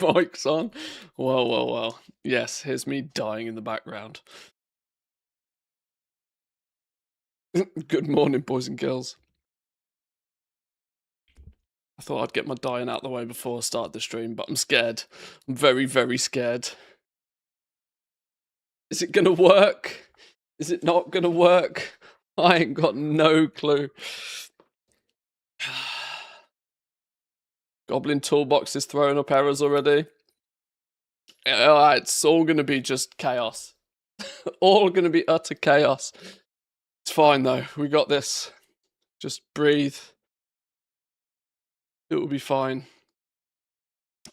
Mike's on. Well. Yes, here's me dying in the background. Good morning, boys and girls. I thought I'd get my dying out the way before I start the stream, but I'm scared. I'm very, very scared. Is it gonna work? Is it not gonna work? I ain't got no clue. Goblin Toolbox is throwing up errors already. It's all gonna be just chaos. All gonna be utter chaos. It's fine though. We got this. Just breathe. It will be fine.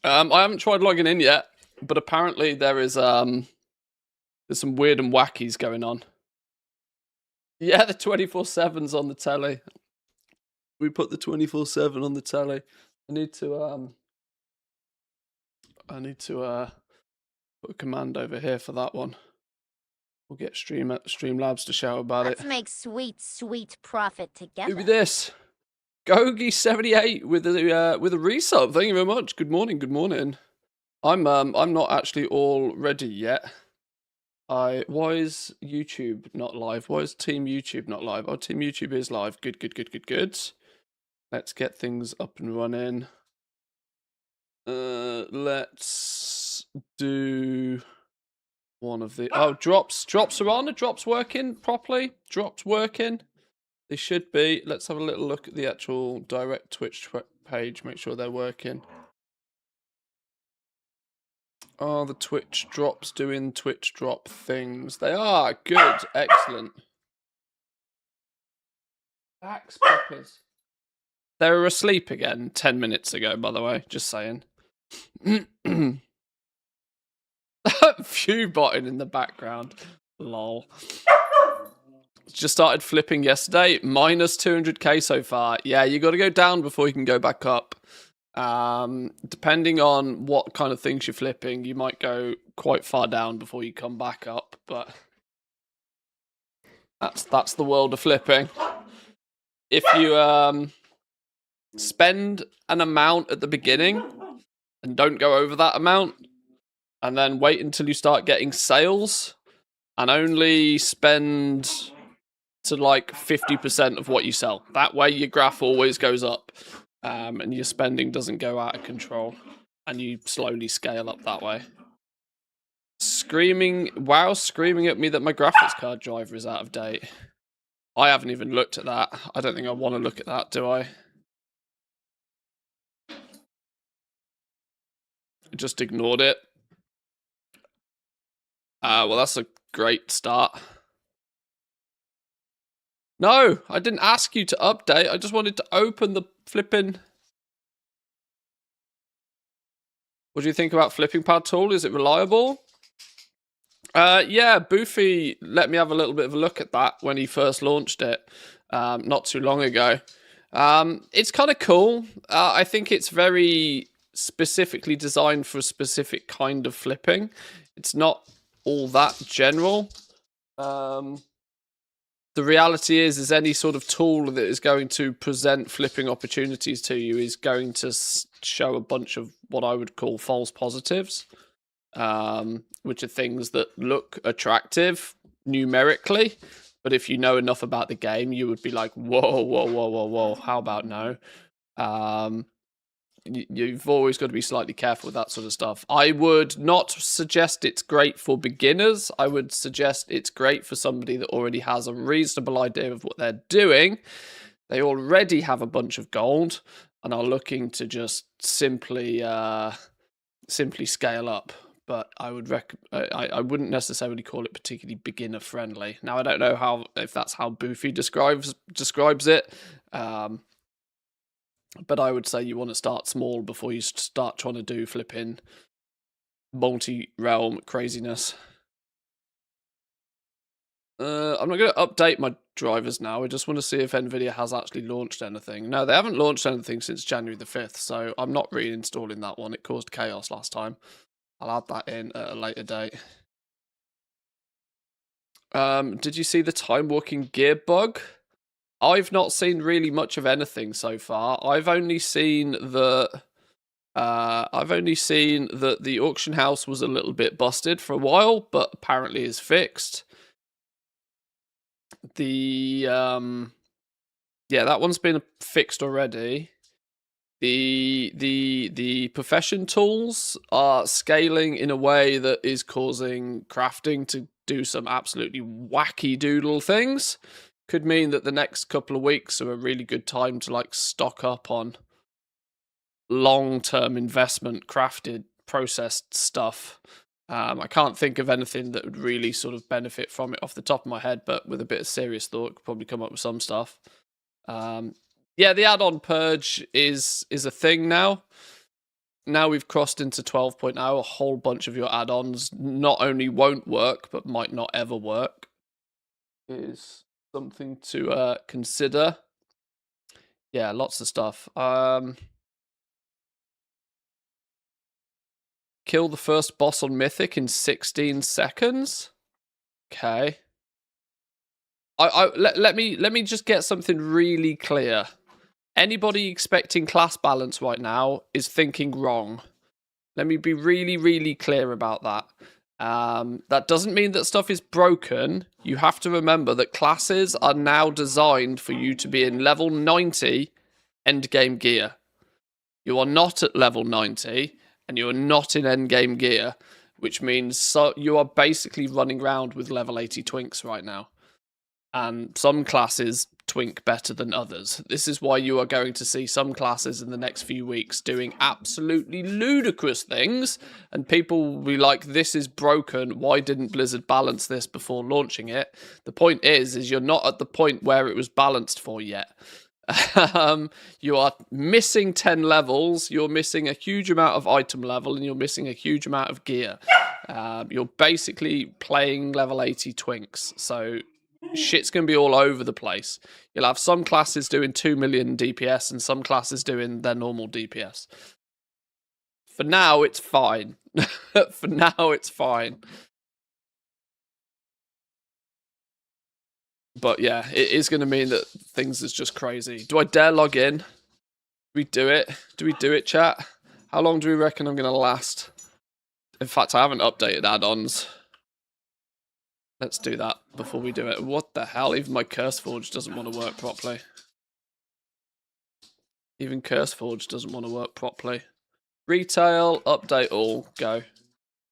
I haven't tried logging in yet, but apparently there's some weird and wackies going on. Yeah, the 24/7's on the telly. We put the 24/7 on the telly. I need to put a command over here for that one. We'll get Streamlabs to shout about it. Let's make sweet profit together. Who be this? Gogi78 with a resub. Thank you very much. Good morning. I'm not actually all ready yet. Why is YouTube not live? Why is Team YouTube not live? Oh, Team YouTube is live. Good. Let's get things up and running. Let's do one of the drops are on. Drops working properly. Drops working. They should be. Let's have a little look at the actual direct Twitch page. Make sure they're working. Are the Twitch drops doing Twitch drop things? They are. Good. Excellent. Axe poppers. They were asleep again 10 minutes ago, by the way. Just saying. Few botting in the background. Lol. Just started flipping yesterday. Minus 200k so far. Yeah, you got to go down before you can go back up. Depending on what kind of things you're flipping, you might go quite far down before you come back up. But that's the world of flipping. If you spend an amount at the beginning and don't go over that amount, and then wait until you start getting sales, and only spend to like 50% of what you sell. That way your graph always goes up, and your spending doesn't go out of control, and you slowly scale up that way. Screaming at me that my graphics card driver is out of date. I haven't even looked at that. I don't think I want to look at that, do I? Just ignored it. Well, that's a great start. No, I didn't ask you to update. I just wanted to open the flipping. What do you think about flipping pad tool? Is it reliable? Yeah, Boofy let me have a little bit of a look at that when he first launched it, not too long ago. It's kind of cool. I think it's very specifically designed for a specific kind of flipping. It's not all that general. The the reality is any sort of tool that is going to present flipping opportunities to you is going to show a bunch of what I would call false positives, which are things that look attractive numerically, but if you know enough about the game, you would be like, whoa, how about no? You've always got to be slightly careful with that sort of stuff. I would not suggest it's great for beginners. I would suggest it's great for somebody that already has a reasonable idea of what they're doing. They already have a bunch of gold and are looking to just simply scale up. But I would I wouldn't necessarily call it particularly beginner friendly. Now I don't know if that's how Boofy describes it. But I would say you want to start small before you start trying to do flipping multi-realm craziness. I'm not going to update my drivers now. I just want to see if NVIDIA has actually launched anything. No, they haven't launched anything since January the 5th, so I'm not reinstalling that one. It caused chaos last time. I'll add that in at a later date. Did you see the time-walking gear bug? I've not seen really much of anything so far. I've only seen that the auction house was a little bit busted for a while, but apparently is fixed. Yeah, that one's been fixed already. The profession tools are scaling in a way that is causing crafting to do some absolutely wacky doodle things. Could mean that the next couple of weeks are a really good time to like stock up on long-term investment crafted processed stuff. I can't think of anything that would really sort of benefit from it off the top of my head, but with a bit of serious thought, could probably come up with some stuff. Yeah, the add-on purge is a thing now. Now we've crossed into 12.0, a whole bunch of your add-ons not only won't work, but might not ever work. Is something to consider. Yeah, lots of stuff. Kill the first boss on Mythic in 16 seconds. Okay. Let me just get something really clear. Anybody expecting class balance right now is thinking wrong. Let me be really, really clear about that. That doesn't mean that stuff is broken. You have to remember that classes are now designed for you to be in level 90 endgame gear. You are not at level 90 and you are not in endgame gear, which means you are basically running around with level 80 twinks right now. And some classes twink better than others. This is why you are going to see some classes in the next few weeks doing absolutely ludicrous things, and people will be like, this is broken, why didn't Blizzard balance this before launching it? The point is you're not at the point where it was balanced for yet. You are missing 10 levels, you're missing a huge amount of item level, and you're missing a huge amount of gear. You're basically playing level 80 twinks, so shit's going to be all over the place. You'll have some classes doing 2 million DPS and some classes doing their normal DPS. For now, it's fine. For now, it's fine. But yeah, it is going to mean that things is just crazy. Do I dare log in? Do we do it? Do we do it, chat? How long do we reckon I'm going to last? In fact, I haven't updated add-ons. Let's do that before we do it. What the hell? Even my CurseForge doesn't want to work properly. Even CurseForge doesn't want to work properly. Retail, update all, go.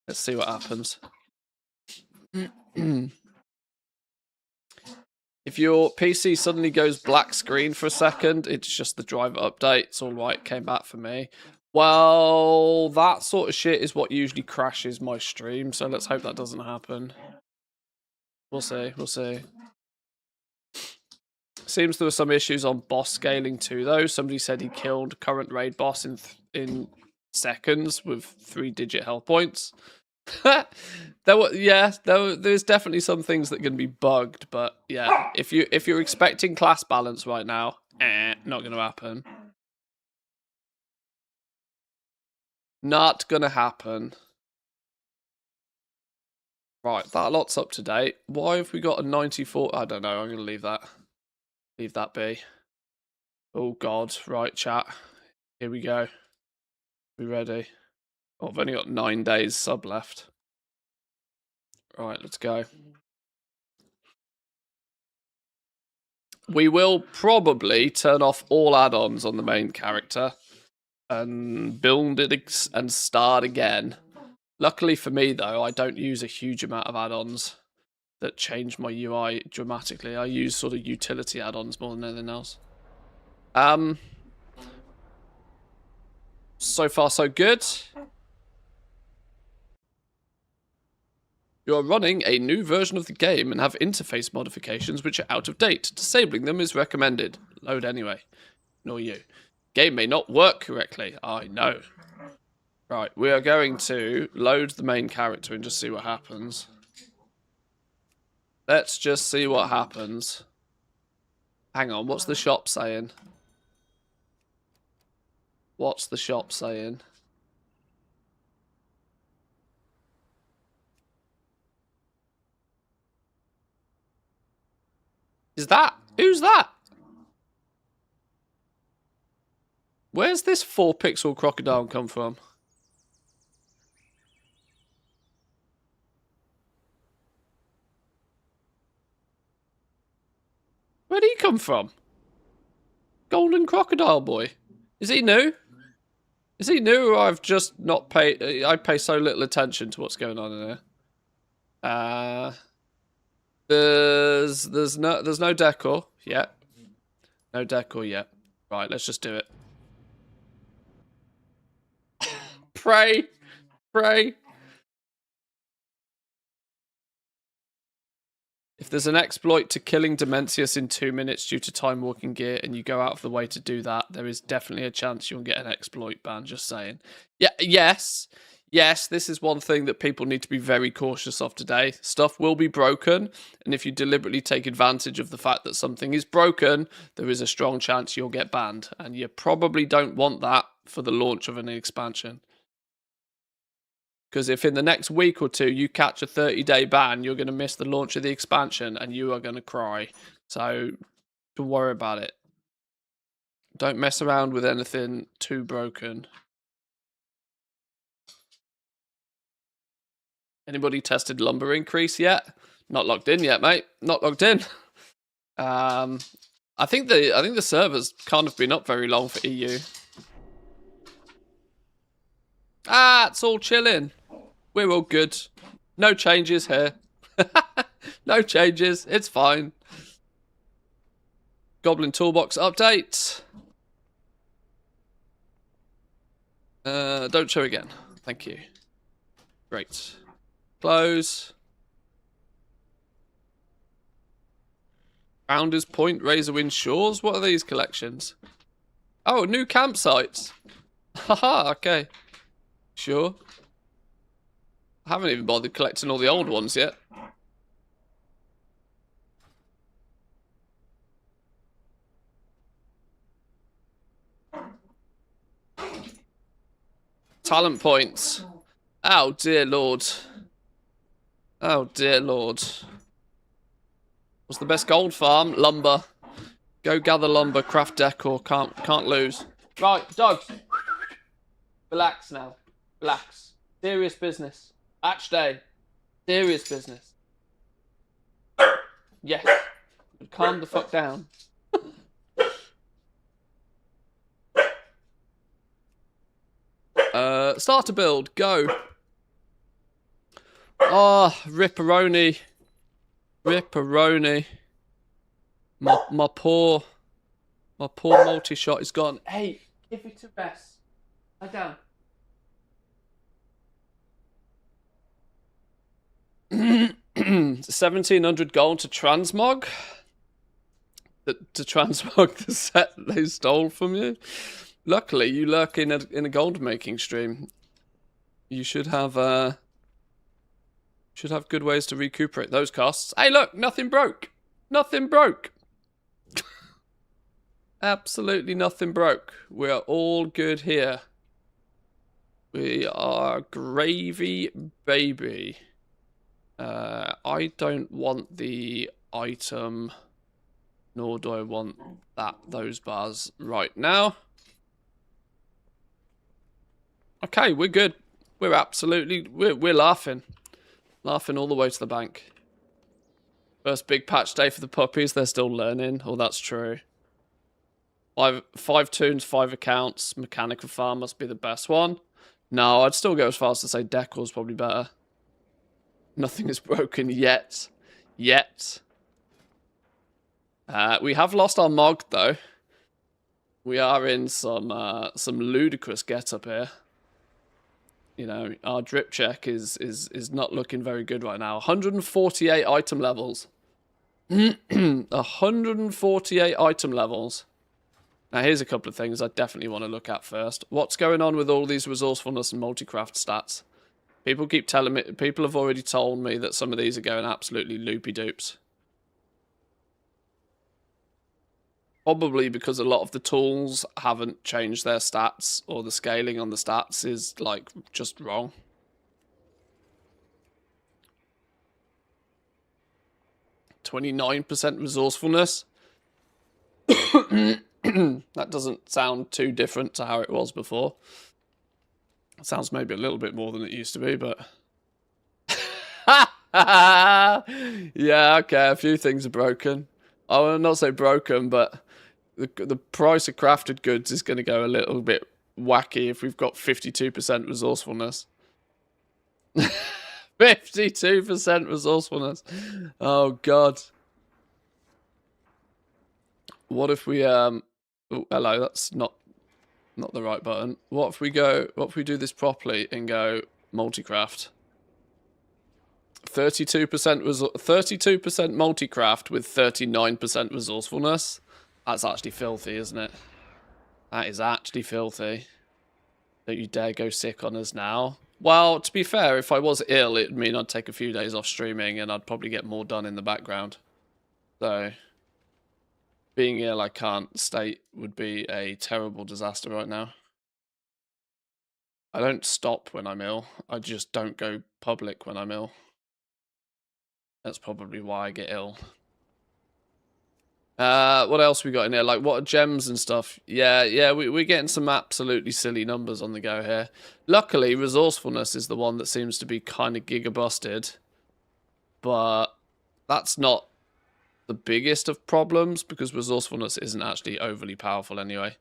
Let's see what happens. If your PC suddenly goes black screen for a second, it's just the driver update. It's all right, came back for me. Well, that sort of shit is what usually crashes my stream, so let's hope that doesn't happen. We'll see, we'll see. Seems there were some issues on boss scaling too, though. Somebody said he killed current raid boss in seconds with 3-digit health points. There's definitely some things that can be bugged, but yeah, if you're expecting class balance right now, not gonna happen. Not gonna happen. Right, that lot's up to date. Why have we got a 94? I don't know. I'm going to leave that. Leave that be. Oh, God. Right, chat. Here we go. We ready? Oh, I've only got 9 days sub left. Right, let's go. We will probably turn off all add-ons on the main character and build it and start again. Luckily for me, though, I don't use a huge amount of add-ons that change my UI dramatically. I use sort of utility add-ons more than anything else. So far, so good. You are running a new version of the game and have interface modifications which are out of date. Disabling them is recommended. Load anyway. Nor you. Game may not work correctly. I know. Right, we are going to load the main character and just see what happens. Let's just see what happens. Hang on, what's the shop saying? What's the shop saying? Is that? Who's that? Where's this 4-pixel crocodile come from? Where'd he come from? Golden Crocodile Boy. Is he new? Is he new, or I've just not paid... I pay so little attention to what's going on in here. There's no decor yet. No decor yet. Right, let's just do it. Pray. Pray. If there's an exploit to killing Dementius in 2 minutes due to time walking gear and you go out of the way to do that, there is definitely a chance you'll get an exploit ban, just saying. Yeah, yes, this is one thing that people need to be very cautious of today. Stuff will be broken, and if you deliberately take advantage of the fact that something is broken, there is a strong chance you'll get banned, and you probably don't want that for the launch of an expansion. Because if in the next week or two you catch a 30-day ban, you're going to miss the launch of the expansion and you are going to cry. So don't worry about it. Don't mess around with anything too broken. Anybody tested lumber increase yet? Not logged in yet, mate. Not logged in. I think the server's kind of been up very long for EU. It's all chilling. We're all good. No changes here. No changes. It's fine. Goblin Toolbox update. Don't show again. Thank you. Great. Close. Founders Point, Razorwind Shores. What are these collections? Oh, new campsites. Haha, okay. Sure. I haven't even bothered collecting all the old ones yet. Talent points. Oh, dear Lord. Oh, dear Lord. What's the best gold farm? Lumber. Go gather lumber, craft decor. Can't lose. Right, dogs. Relax now. Relax. Serious business. Match day. Serious business. Yes. Calm the fuck down. Start to build. Go. Oh, ripperoni. Ripperoni. My poor multi-shot is gone. Hey, give me to rest. Lie down. 1,700 gold to transmog. To transmog the set they stole from you. Luckily, you lurk in a gold making stream. You should have good ways to recuperate those costs. Hey, look, nothing broke. Nothing broke. Absolutely nothing broke. We are all good here. We are gravy, baby. I don't want the item, nor do I want those bars right now. Okay, we're good. We're absolutely, we're laughing. Laughing all the way to the bank. First big patch day for the puppies. They're still learning. Oh, that's true. Five tunes, 5 accounts. Mechanical farm must be the best one. No, I'd still go as far as to say decor's probably better. Nothing is broken yet. Yet. We have lost our Mog, though. We are in some ludicrous get-up here. You know, our drip check is not looking very good right now. 148 item levels. 148 item levels. Now, here's a couple of things I definitely want to look at first. What's going on with all these resourcefulness and multicraft stats? People keep telling me, people have already told me that some of these are going absolutely loopy-doops. Probably because a lot of the tools haven't changed their stats, or the scaling on the stats is, like, just wrong. %29 resourcefulness. That doesn't sound too different to how it was before. It sounds maybe a little bit more than it used to be, but... Yeah, okay, a few things are broken. I will not say broken, but the price of crafted goods is going to go a little bit wacky if we've got 52% resourcefulness. 52% resourcefulness. Oh, God. What if we, oh, hello, that's not the right button. What if we do this properly and go multicraft? 32% multicraft with 39% resourcefulness. That's actually filthy, isn't it? That is actually filthy. Don't you dare go sick on us now. Well, to be fair, if I was ill, it would mean I'd take a few days off streaming and I'd probably get more done in the background. So, being ill, I can't state, would be a terrible disaster right now. I don't stop when I'm ill. I just don't go public when I'm ill. That's probably why I get ill. What else we got in here? Like, what are gems and stuff? Yeah, we're getting some absolutely silly numbers on the go here. Luckily, resourcefulness is the one that seems to be kind of giga-busted. But that's not the biggest of problems, because resourcefulness isn't actually overly powerful anyway.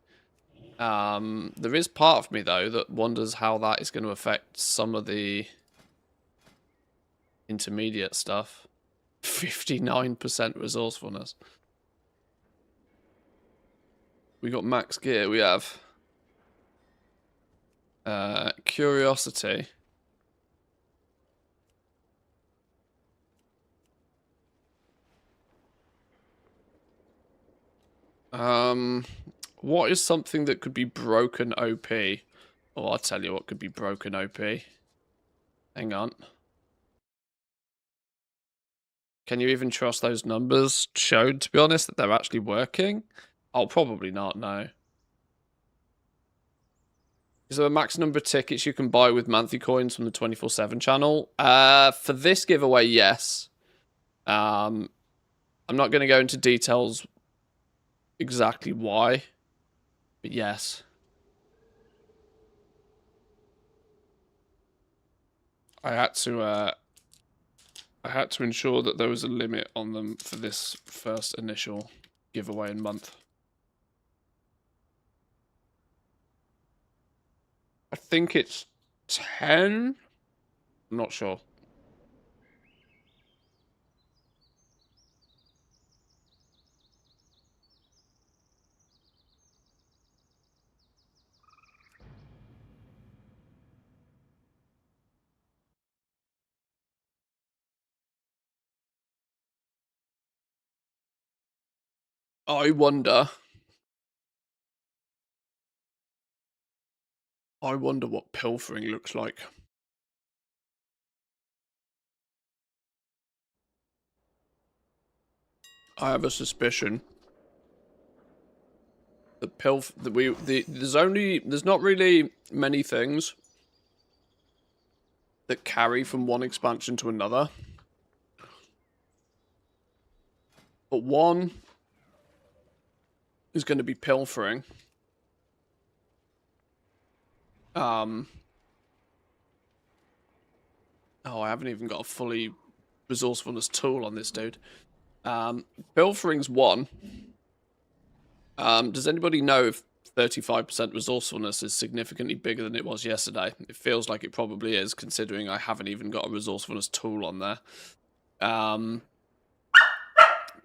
There is part of me, though, that wonders how that is going to affect some of the intermediate stuff. 59% resourcefulness. We got max gear. We have curiosity. What is something that could be broken OP? Oh, I'll tell you what could be broken OP. Hang on. Can you even trust those numbers showed, to be honest, that they're actually working? I'll probably not, no. Is there a max number of tickets you can buy with monthly coins from the 24/7 channel? For this giveaway, yes. I'm not going to go into details exactly why, but yes. I had to ensure that there was a limit on them for this first initial giveaway in month. I think it's 10. I'm not sure. I wonder what pilfering looks like. I have a suspicion that there's not really many things that carry from one expansion to another. But one is going to be pilfering. Oh, I haven't even got a fully resourcefulness tool on this dude. Pilfering's one. Does anybody know if 35% resourcefulness is significantly bigger than it was yesterday? It feels like it probably is, considering I haven't even got a resourcefulness tool on there.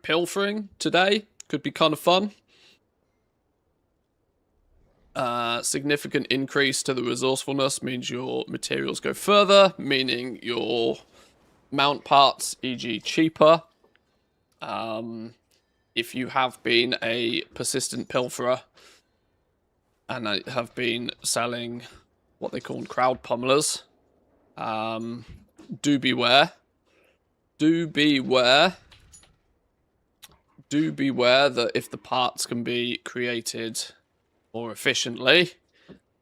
Pilfering today could be kind of fun. Significant increase to the resourcefulness means your materials go further, meaning your mount parts, e.g. cheaper. If you have been a persistent pilferer and have been selling what they call crowd pummelers, do beware. Do beware that if the parts can be created more efficiently,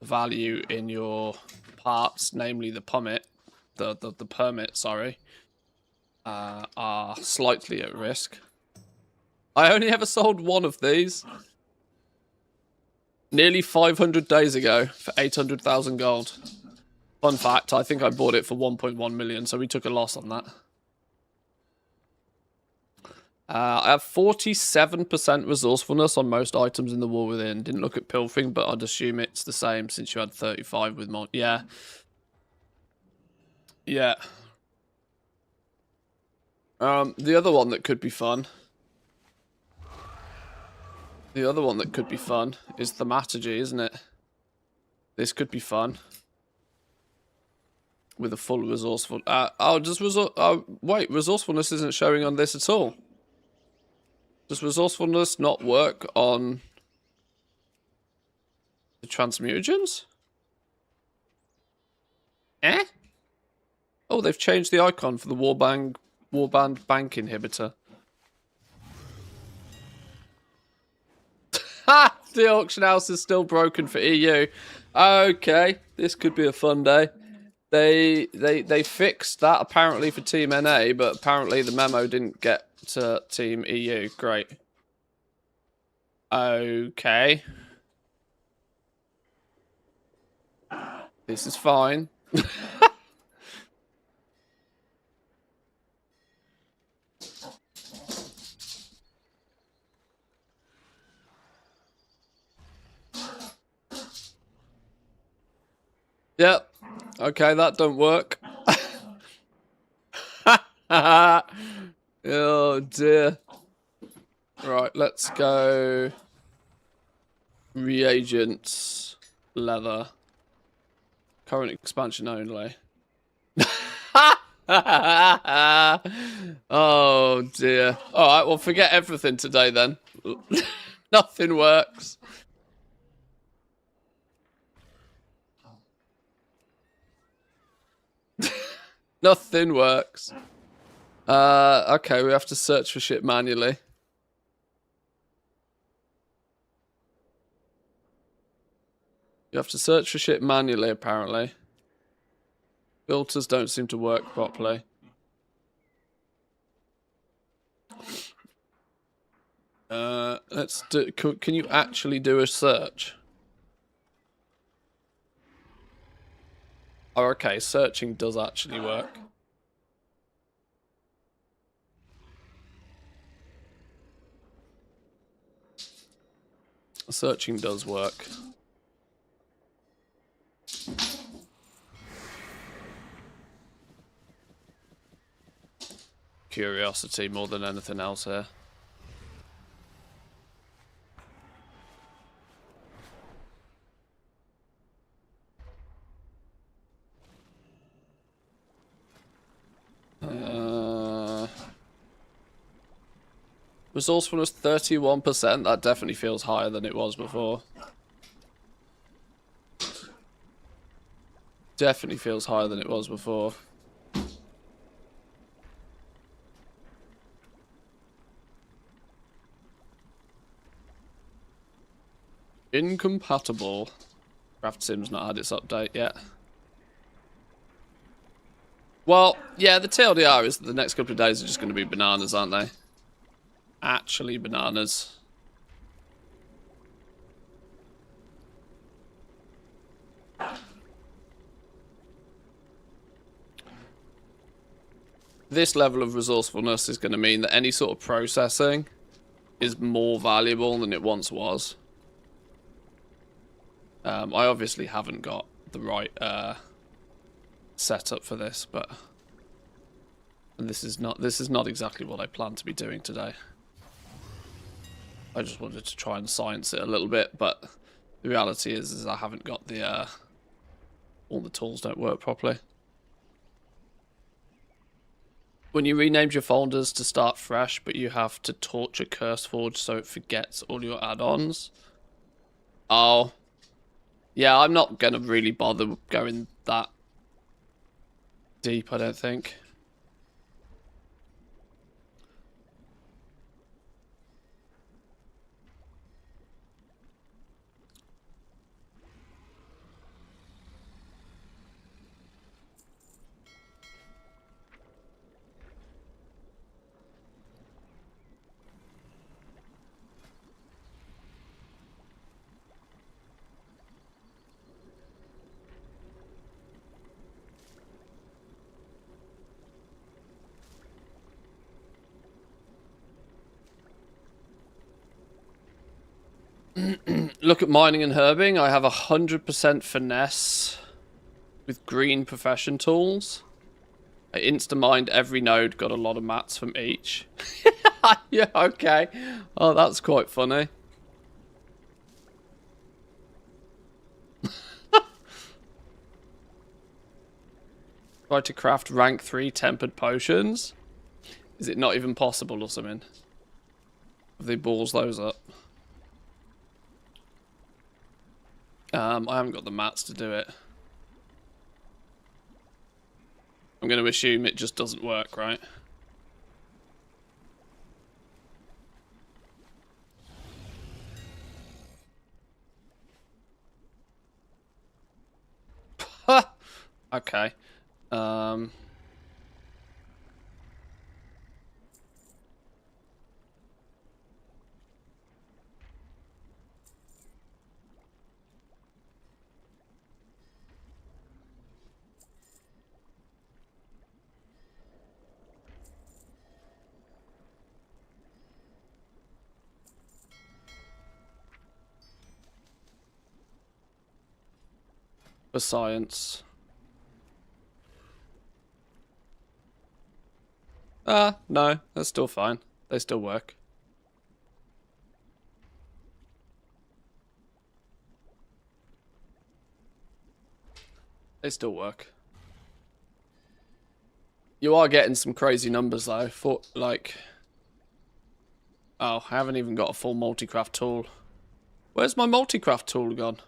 the value in your parts, namely the permit, are slightly at risk. I only ever sold one of these nearly 500 days ago for 800,000 gold. Fun fact, I think I bought it for 1.1 million, so we took a loss on that. I have 47% resourcefulness on most items in the War Within. Didn't look at pilfering, but I'd assume it's the same since you had 35 with more. Yeah. Yeah. The other one that could be fun. The other one that could be fun is thaumaturgy, isn't it? This could be fun. With a full resourceful... wait, resourcefulness isn't showing on this at all. Does resourcefulness not work on the transmutagens? Eh? Oh, they've changed the icon for the Warband bank inhibitor. Ha! The auction house is still broken for EU. Okay, this could be a fun day. They fixed that apparently for Team NA, but apparently the memo didn't get to Team EU. Great. Okay. This is fine. Yep. Okay, that don't work. Oh dear. Right, let's go. Reagents. Leather. Current expansion only. Oh dear. Alright, well forget everything today then. Nothing works. Nothing works. Okay, we have to search for shit manually. You have to search for shit manually, apparently. Filters don't seem to work properly. Let's do... Can you actually do a search? Oh, okay, searching does actually work. Searching does work. Curiosity more than anything else here. Resourcefulness 31%. That definitely feels higher than it was before. Definitely feels higher than it was before. Incompatible. Craft Sim's not had its update yet. Well, yeah, the TLDR is that the next couple of days are just going to be bananas, aren't they? actually bananas. This level of resourcefulness is going to mean that any sort of processing is more valuable than it once was. I obviously haven't got the right setup for this, but this is not exactly what I plan to be doing today. I just wanted to try and science it a little bit, but the reality is I haven't got the all the tools don't work properly. When you renamed your folders to start fresh, but you have to torture CurseForge so it forgets all your add-ons. Oh. Yeah, I'm not going to really bother going that deep, I don't think. Look at mining and herbing. I have 100% finesse with green profession tools. I insta-mined every node, got a lot of mats from each. Yeah, okay. Oh, that's quite funny. Try to craft rank 3 tempered potions. Is it not even possible or something? Have they balls those up? I haven't got the mats to do it. I'm going to assume it just doesn't work, right? Okay. For science. No, that's still fine. They still work. They still work. You are getting some crazy numbers though. For like, oh, I haven't even got a full multicraft tool. Where's my multicraft tool gone?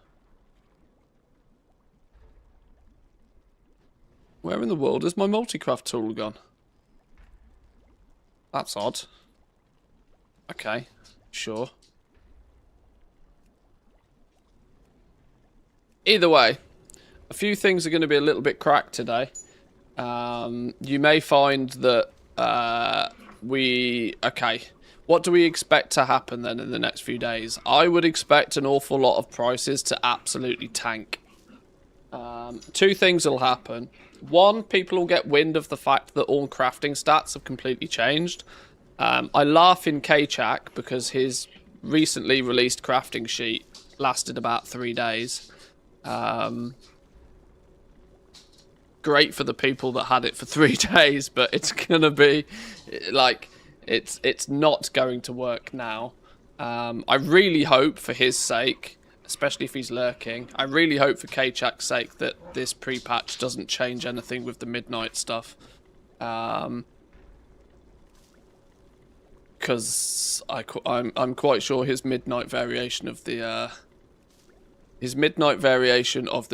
Where in the world is my multicraft tool gone? That's odd. Okay, sure. Either way, a few things are going to be a little bit cracked today. You may find that okay, what do we expect to happen then in the next few days? I would expect an awful lot of prices to absolutely tank. Two things will happen. One, people will get wind of the fact that all crafting stats have completely changed. I laugh in K-Chak because his recently released crafting sheet lasted about 3 days. Great for the people that had it for 3 days, but it's gonna be like it's not going to work now. I really hope for his sake, especially if he's lurking, I really hope for K-Chak's sake that this pre-patch doesn't change anything with the midnight stuff. Because I'm quite sure his midnight variation of the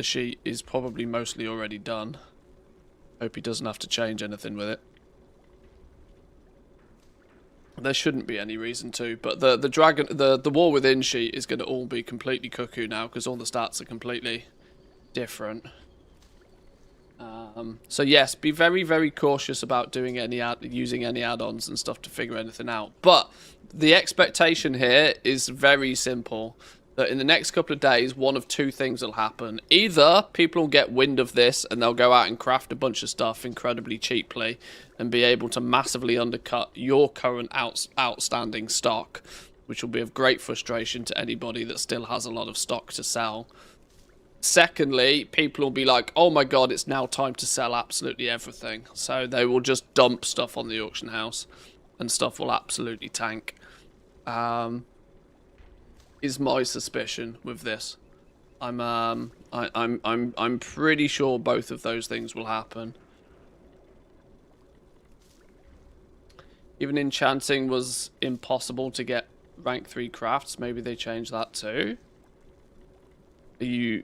sheet is probably mostly already done. Hope he doesn't have to change anything with it. There shouldn't be any reason to, but the War Within sheet is going to all be completely cuckoo now because all the stats are completely different. So yes, be very, very cautious about doing using any add-ons and stuff to figure anything out. But the expectation here is very simple. That in the next couple of days, one of two things will happen. Either people will get wind of this and they'll go out and craft a bunch of stuff incredibly cheaply and be able to massively undercut your current outstanding stock, which will be of great frustration to anybody that still has a lot of stock to sell. Secondly, people will be like, oh my god, it's now time to sell absolutely everything. So they will just dump stuff on the auction house and stuff will absolutely tank. Is my suspicion with this. I'm pretty sure both of those things will happen. Even enchanting was impossible to get rank 3 crafts. Maybe they changed that too. Are you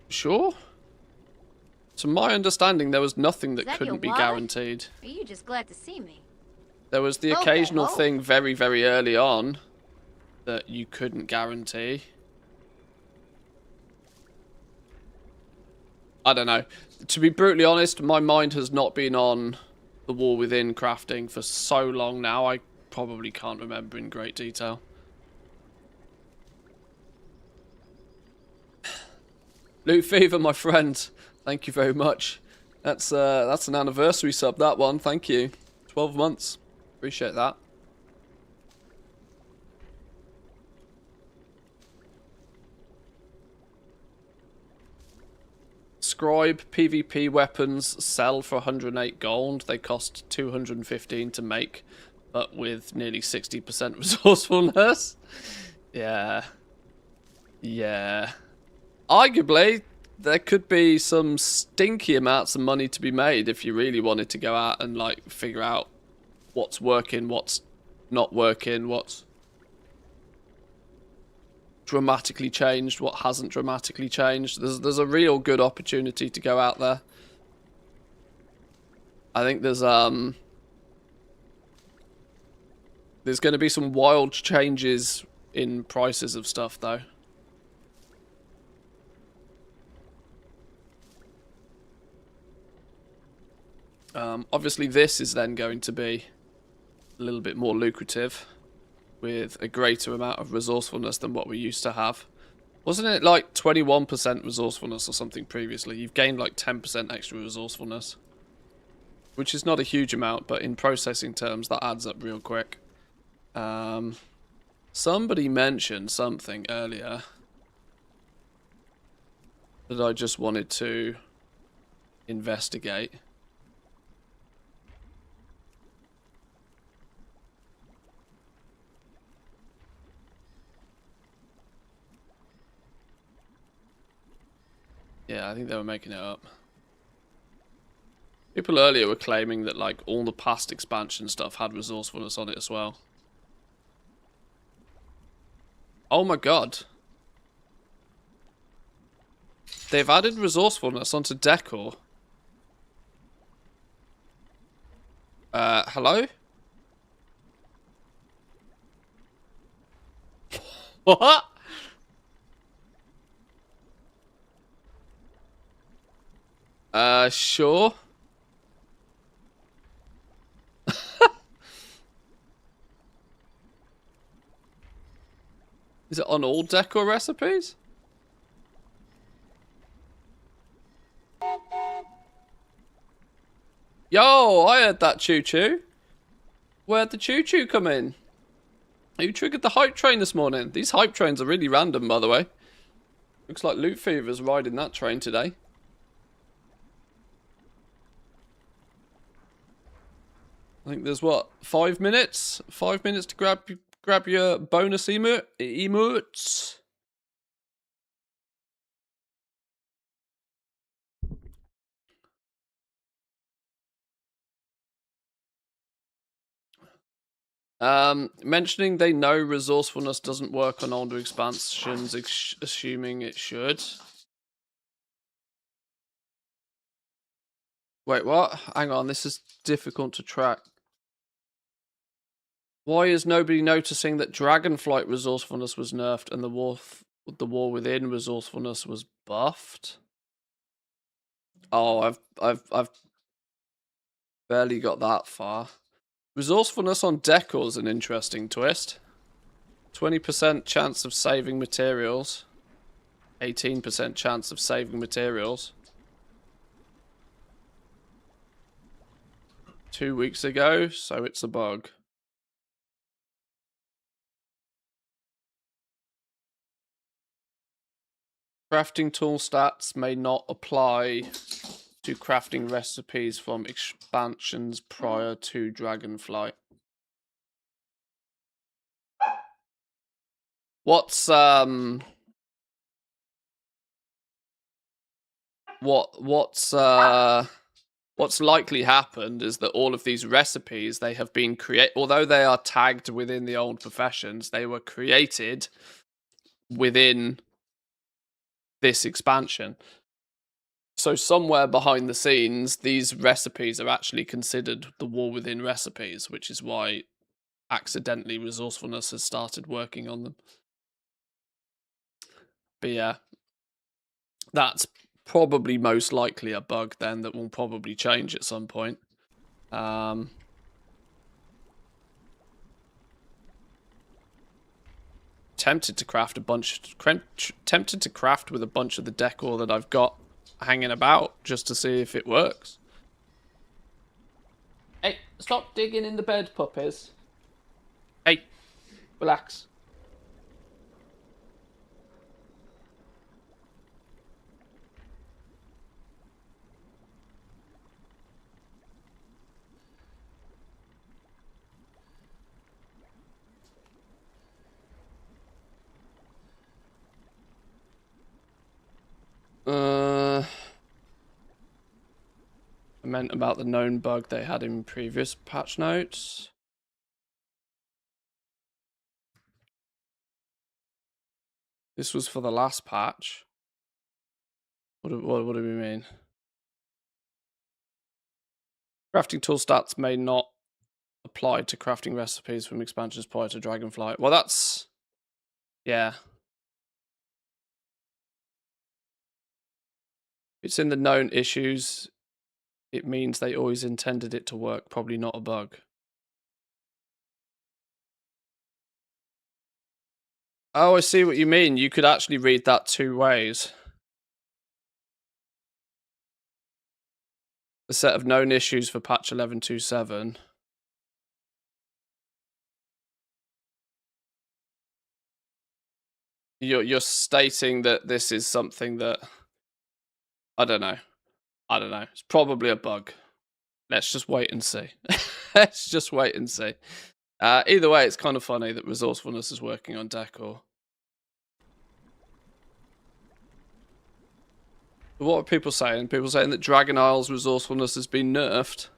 sure? To my understanding, there was nothing that couldn't be guaranteed. Are you just glad to see me? There was the occasional thing very, very early on that you couldn't guarantee. I don't know. To be brutally honest, my mind has not been on the War Within crafting for so long now, I probably can't remember in great detail. Loot Fever, my friend. Thank you very much. That's an anniversary sub, that one. Thank you. 12 months. Appreciate that. Scribe PvP weapons sell for 108 gold. They cost 215 to make, but with nearly 60% resourcefulness. Yeah. Yeah. Arguably, there could be some stinky amounts of money to be made if you really wanted to go out and like figure out what's working, what's not working, what's dramatically changed, what hasn't dramatically changed. There's a real good opportunity to go out there. I think there's going to be some wild changes in prices of stuff though. Obviously this is then going to be a little bit more lucrative with a greater amount of resourcefulness than what we used to have. Wasn't it like 21% resourcefulness or something previously? You've gained like 10% extra resourcefulness, which is not a huge amount, but in processing terms that adds up real quick. Somebody mentioned something earlier that I just wanted to investigate. Yeah, I think they were making it up. People earlier were claiming that like all the past expansion stuff had resourcefulness on it as well. Oh my god. They've added resourcefulness onto decor. Hello? What? Sure. Is it on all decor recipes? Yo, I heard that choo-choo. Where'd the choo-choo come in? Who triggered the hype train this morning? These hype trains are really random, by the way. Looks like Loot Fever's riding that train today. I think there's what, 5 minutes? 5 minutes to grab your bonus emotes. Mentioning they know resourcefulness doesn't work on older expansions, assuming it should. Wait, what? Hang on, this is difficult to track. Why is nobody noticing that Dragonflight resourcefulness was nerfed and the War Within resourcefulness was buffed? Oh, I've barely got that far. Resourcefulness on decor is an interesting twist. 20% chance of saving materials. 18% chance of saving materials. 2 weeks ago, so it's a bug. Crafting tool stats may not apply to crafting recipes from expansions prior to Dragonflight. What's likely happened is that all of these recipes, they have been although they are tagged within the old professions, they were created within this expansion. So somewhere behind the scenes, these recipes are actually considered the War Within recipes, which is why accidentally Resourcefulness has started working on them. But yeah, that's probably most likely a bug then that will probably change at some point. Tempted to craft with a bunch of the decor that I've got hanging about just to see if it works. Hey, stop digging in the bed, puppies. Hey, relax. I meant about the known bug they had in previous patch notes. This was for the last patch. What do we mean? Crafting tool stats may not apply to crafting recipes from expansions prior to Dragonflight. Well, that's... yeah. It's in the known issues. It means they always intended it to work. Probably not a bug. Oh, I see what you mean. You could actually read that two ways. A set of known issues for patch 11.27. You're stating that this is something that... I don't know. It's probably a bug. Let's just wait and see. Let's just wait and see. Either way, it's kind of funny that Resourcefulness is working on decor. What are people saying? People saying that Dragon Isle's Resourcefulness has been nerfed.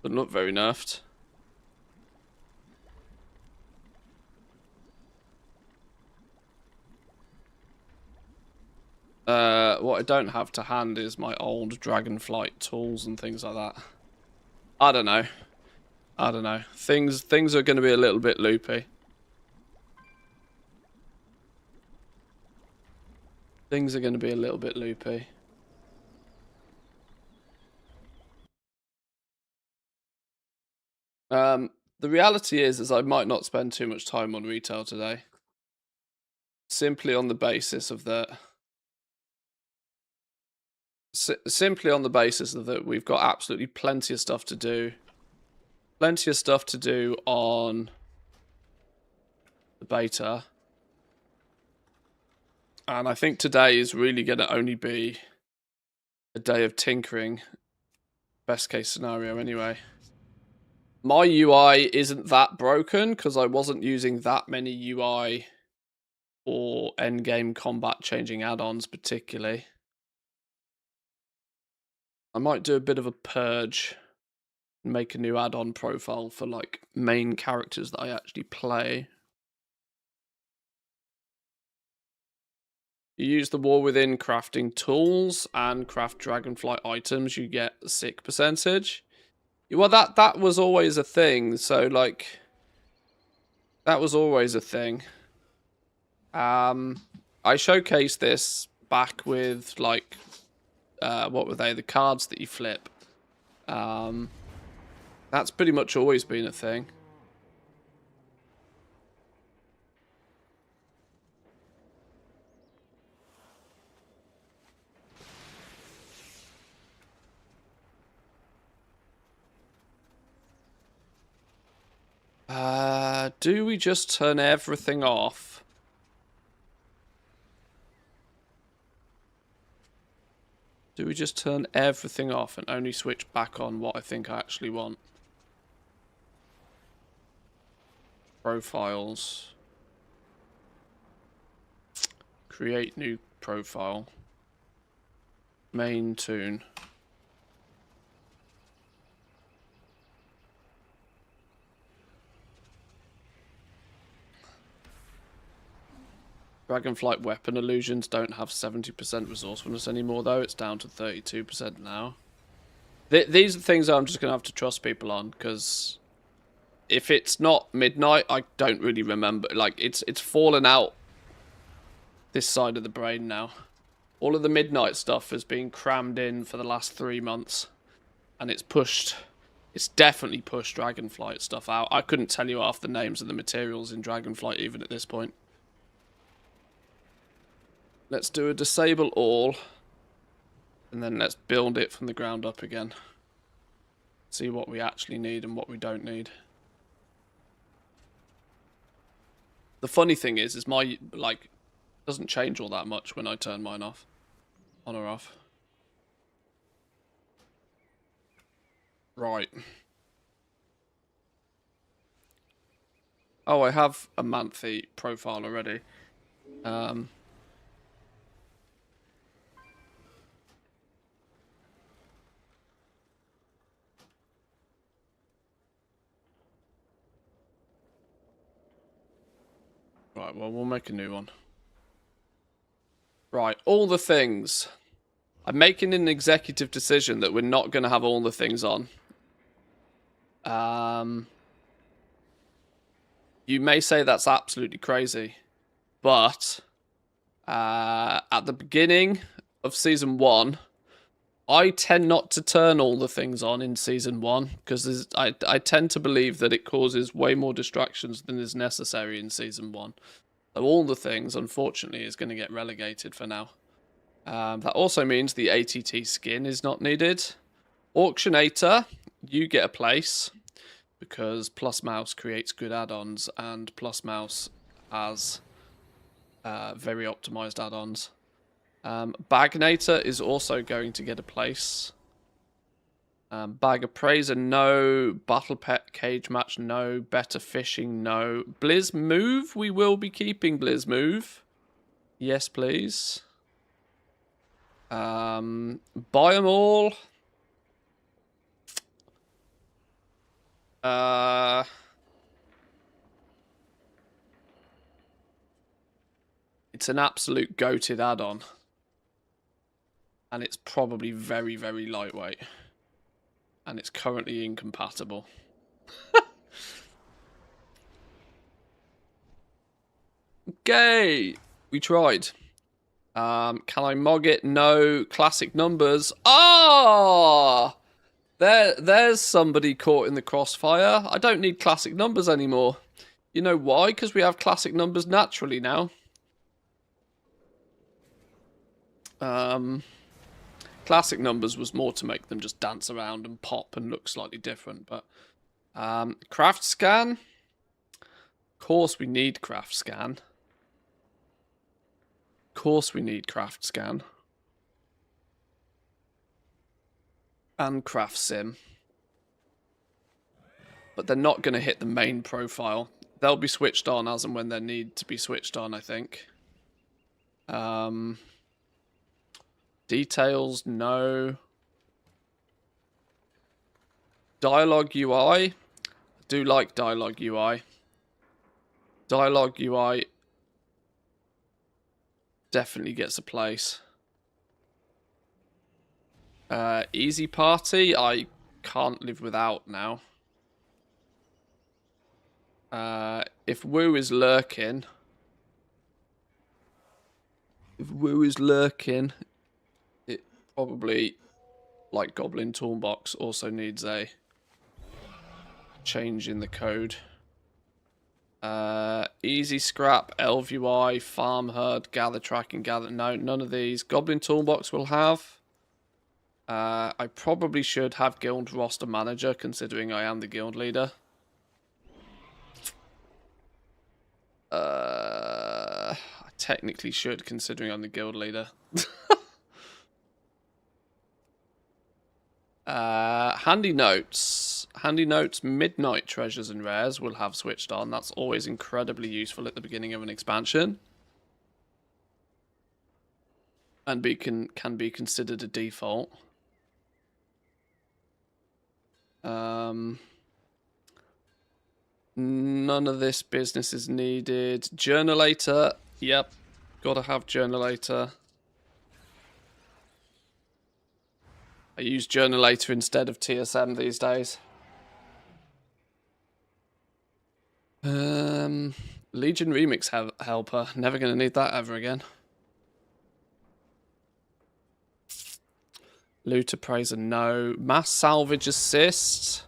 Doesn't look very nerfed. What I don't have to hand is my old Dragonflight tools and things like that. I don't know. Things are going to be a little bit loopy. Things are going to be a little bit loopy. The reality is I might not spend too much time on retail today. Simply on the basis of that... simply on the basis of that we've got absolutely plenty of stuff to do. Plenty of stuff to do on the beta. And I think today is really going to only be a day of tinkering. Best case scenario anyway. My UI isn't that broken because I wasn't using that many UI or endgame combat changing add-ons particularly. I might do a bit of a purge and make a new add-on profile for like main characters that I actually play. You use the War Within crafting tools and craft Dragonflight items, you get a sick percentage. Well, that was always a thing, so like... that was always a thing. I showcased this back with, like, what were they? The cards that you flip. That's pretty much always been a thing. Do we just turn everything off? Do we just turn everything off and only switch back on what I think I actually want? Profiles. Create new profile. Main tune. Dragonflight weapon illusions don't have 70% resourcefulness anymore, though. It's down to 32% now. These are things I'm just going to have to trust people on, because if it's not midnight, I don't really remember. Like, it's fallen out this side of the brain now. All of the midnight stuff has been crammed in for the last 3 months, and it's definitely pushed Dragonflight stuff out. I couldn't tell you half the names of the materials in Dragonflight even at this point. Let's do a disable all, and then let's build it from the ground up again. See what we actually need and what we don't need. The funny thing is my, like, doesn't change all that much when I turn mine off. On or off. Right. Oh, I have a Manthe profile already. Right, well, we'll make a new one. Right, all the things. I'm making an executive decision that we're not going to have all the things on. You may say that's absolutely crazy, but at the beginning of Season 1, I tend not to turn all the things on in Season 1, because I tend to believe that it causes way more distractions than is necessary in Season 1. So all the things, unfortunately, is going to get relegated for now. That also means the ATT skin is not needed. Auctionator, you get a place, because Plus Mouse creates good add-ons, and Plus Mouse has very optimized add-ons. Bagnator is also going to get a place. Bag Appraiser, no. Battle Pet Cage Match, no. Better Fishing, no. Blizz Move, we will be keeping Blizz Move. Yes, please. Buy 'em all. It's an absolute goated add-on. And it's probably very, very lightweight. And it's currently incompatible. Okay, we tried. Can I mog it? No. Classic numbers. Ah! There's somebody caught in the crossfire. I don't need classic numbers anymore. You know why? Because we have classic numbers naturally now. Classic numbers was more to make them just dance around and pop and look slightly different. But craft scan. Of course we need craft scan. Of course we need craft scan. And craft sim. But they're not going to hit the main profile. They'll be switched on as and when they need to be switched on, I think. Details, no. Dialogue UI. I do like Dialogue UI. Dialogue UI definitely gets a place. Easy Party, I can't live without now. If Woo is lurking, If Woo is lurking, it probably, like Goblin Toolbox, also needs a change in the code. Easy Scrap, Elf UI, Farm Herd, Gather Track, and Gather. No, none of these. Goblin Toolbox will have. I probably should have Guild Roster Manager, considering I am the guild leader. I technically should, considering I'm the guild leader. Handy Notes. Handy Notes, Midnight Treasures and Rares will have switched on. That's always incredibly useful at the beginning of an expansion. And can be considered a default. None of this business is needed. Journalator. Yep. Gotta have Journalator. I use Journalator instead of TSM these days. Legion Remix Helper. Never gonna need that ever again. Loot Appraiser, no. Mass Salvage Assist.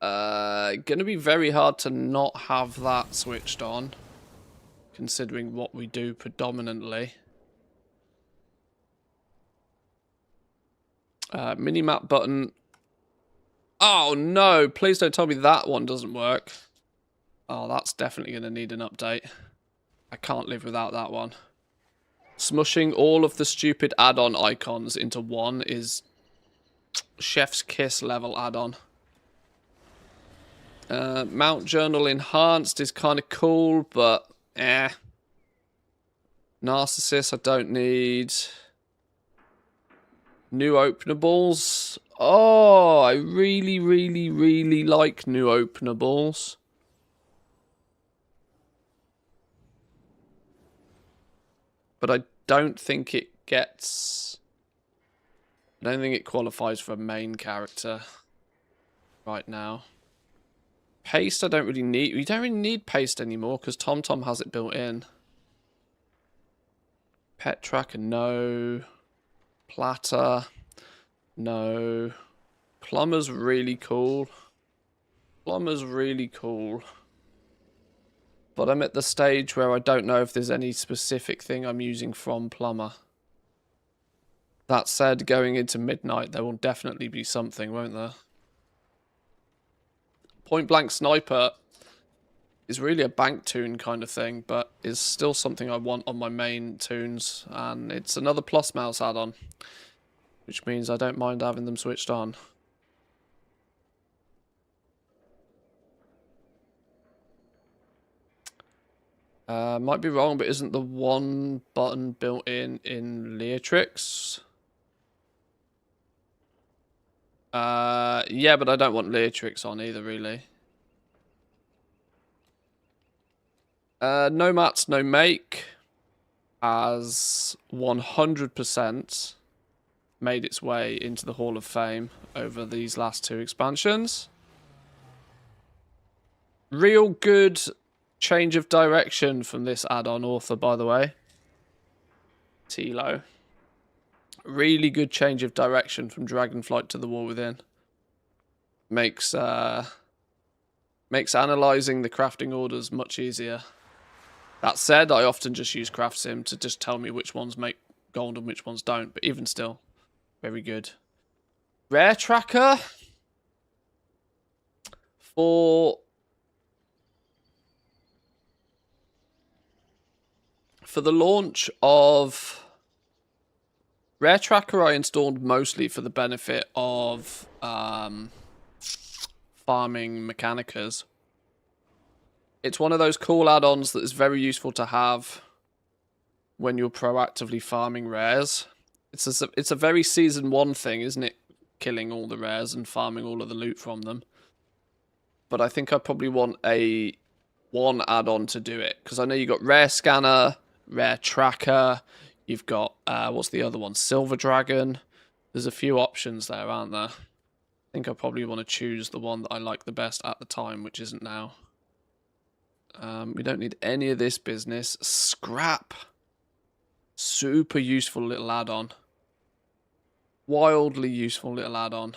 Gonna be very hard to not have that switched on, considering what we do predominantly. Minimap button. Oh no, please don't tell me that one doesn't work. Oh, that's definitely gonna need an update. I can't live without that one. Smushing all of the stupid add-on icons into one is Chef's Kiss level add-on. Mount Journal Enhanced is kind of cool, but Narcissus I don't need. New openables. Oh, I really, really, really like new openables. But I don't think it gets... I don't think it qualifies for a main character right now. Paste I don't really need. We don't really need paste anymore because TomTom has it built in. Pet Tracker, no. Platter, no. Plumber's really cool. Plumber's really cool. But I'm at the stage where I don't know if there's any specific thing I'm using from Plumber. That said, going into Midnight, there will definitely be something, won't there? Point Blank Sniper is really a bank toon kind of thing, but is still something I want on my main toons. And it's another plus mouse add-on, which means I don't mind having them switched on. Might be wrong, but isn't the one button built in Leatrix? Yeah, but I don't want Leatrix on either, really. No mats, no make has 100% made its way into the Hall of Fame over these last two expansions. Real good change of direction from this add-on author, by the way. Tilo. Really good change of direction from Dragonflight to the War Within. Makes analysing the crafting orders much easier. That said, I often just use CraftSim to just tell me which ones make gold and which ones don't, but even still, very good. Rare Tracker for the launch of Rare Tracker I installed mostly for the benefit of farming Mechanicas. It's one of those cool add-ons that is very useful to have when you're proactively farming rares. It's a very Season 1 thing, isn't it? Killing all the rares and farming all of the loot from them. But I think I probably want one add-on to do it. Because I know you got Rare Scanner, Rare Tracker, you've got, what's the other one? Silver Dragon. There's a few options there, aren't there? I think I probably want to choose the one that I like the best at the time, which isn't now. We don't need any of this business. Scrap. Super useful little add-on. Wildly useful little add-on.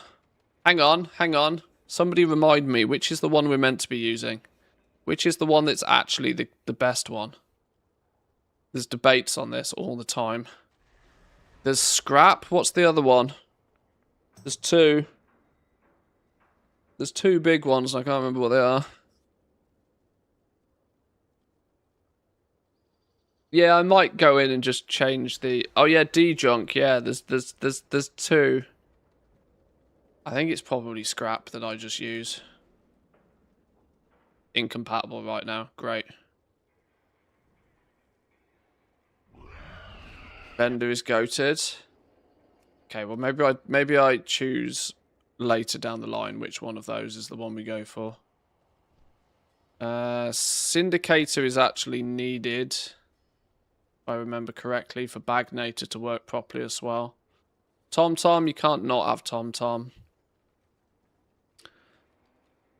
Hang on, hang on. Somebody remind me, which is the one we're meant to be using? Which is the one that's actually the best one? There's debates on this all the time. There's scrap. What's the other one? There's two. There's two big ones. I can't remember what they are. Yeah, I might go in and just change the... Oh yeah, D-junk. Yeah, there's two. I think it's probably scrap that I just use. Incompatible right now. Great. Bender is goated. Okay, well maybe I choose later down the line which one of those is the one we go for. Syndicator is actually needed, if I remember correctly, for Bagnator to work properly as well. Tom, you can't not have Tom.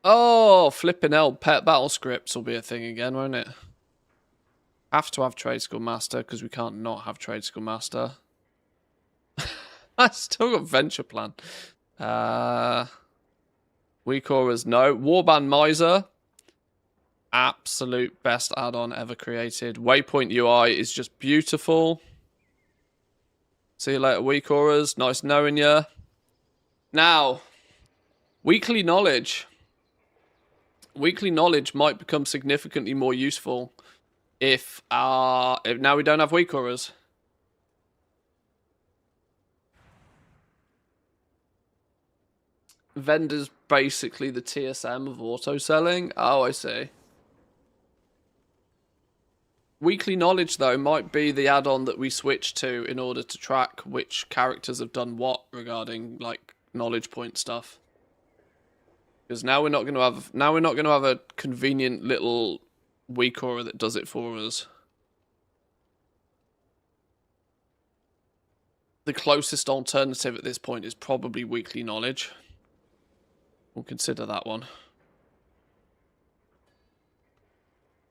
Oh, flipping hell, pet battle scripts will be a thing again, won't it? Have to have Trade School Master, because we can't not have Trade School Master. I still got Venture Plan. Weak Auras, no. Warband Miser. Absolute best add-on ever created. Waypoint UI is just beautiful. See you later, Weak Auras. Nice knowing you. Now, Weekly Knowledge. Weekly Knowledge might become significantly more useful if now we don't have Weak Auras. Vendor's basically the TSM of auto selling. Oh, I see. Weekly Knowledge, though, might be the add-on that we switch to in order to track which characters have done what regarding, like, knowledge point stuff. Because now we're not going to have a convenient little weak aura that does it for us. The closest alternative at this point is probably Weekly Knowledge. We'll consider that one.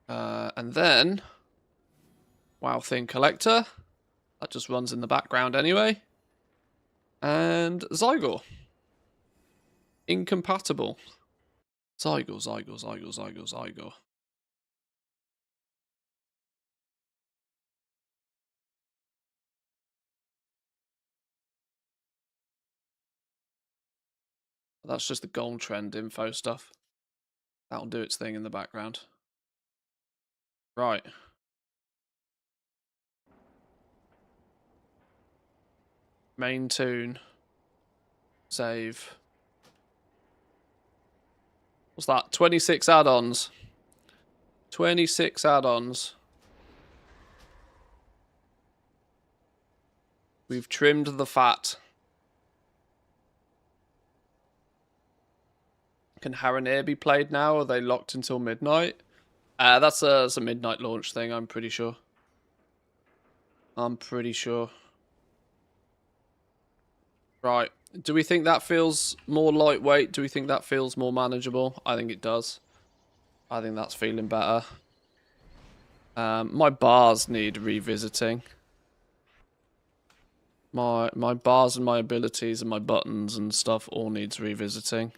And then... Wow Thing Collector. That just runs in the background anyway. And Zygor. Incompatible. Zygor. That's just the gold trend info stuff. That'll do its thing in the background. Right. Main tune. Save. What's that? 26 add-ons. 26 add-ons. We've trimmed the fat. Can Haranir be played now? Are they locked until midnight? That's a midnight launch thing, I'm pretty sure. Right. Do we think that feels more lightweight? Do we think that feels more manageable? I think it does. I think that's feeling better. My bars need revisiting. My bars and my abilities and my buttons and stuff all needs revisiting.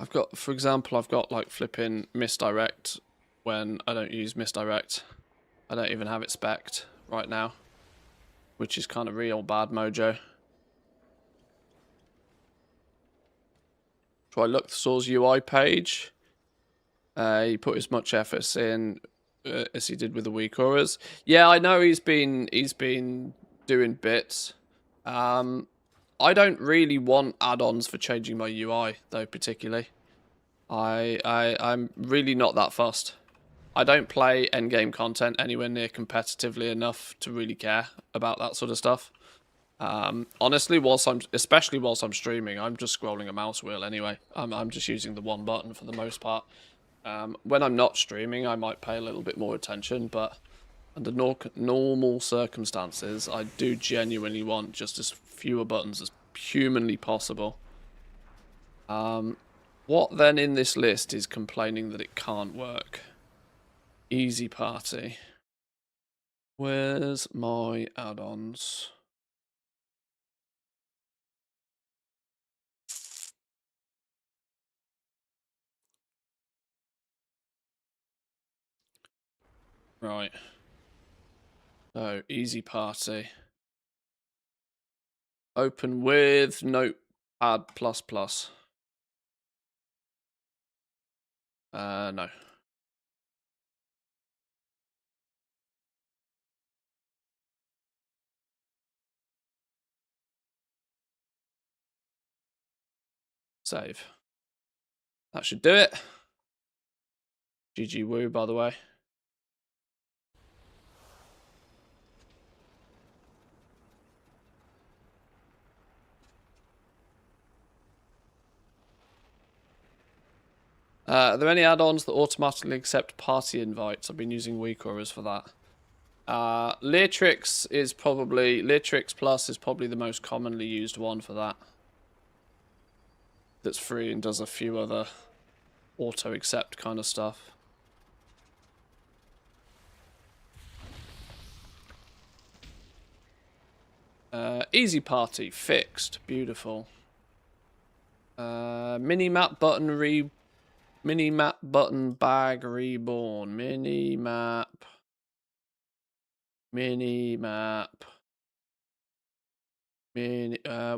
I've got, for example, I've got like flipping misdirect when I don't use misdirect. I don't even have it spec'd right now, which is kind of real bad mojo. Try look Saw's UI page. He put as much effort in as he did with the weak auras. Yeah, I know he's been doing bits. I don't really want add-ons for changing my UI, though, particularly. I'm really not that fussed. I don't play endgame content anywhere near competitively enough to really care about that sort of stuff. Honestly, especially whilst I'm streaming, I'm just scrolling a mouse wheel anyway. I'm just using the one button for the most part. When I'm not streaming, I might pay a little bit more attention, but Under normal circumstances, I do genuinely want just as fewer buttons as humanly possible. What then in this list is complaining that it can't work? Easy party. Where's my add-ons? Right. So, easy party. Open with Notepad++. No. Save. That should do it. GG woo, by the way. Are there any add-ons that automatically accept party invites? I've been using WeCorers for that. Leertrix Plus is probably the most commonly used one for that. That's free and does a few other auto-accept kind of stuff. Easy party, fixed, beautiful. Minimap button bag reborn.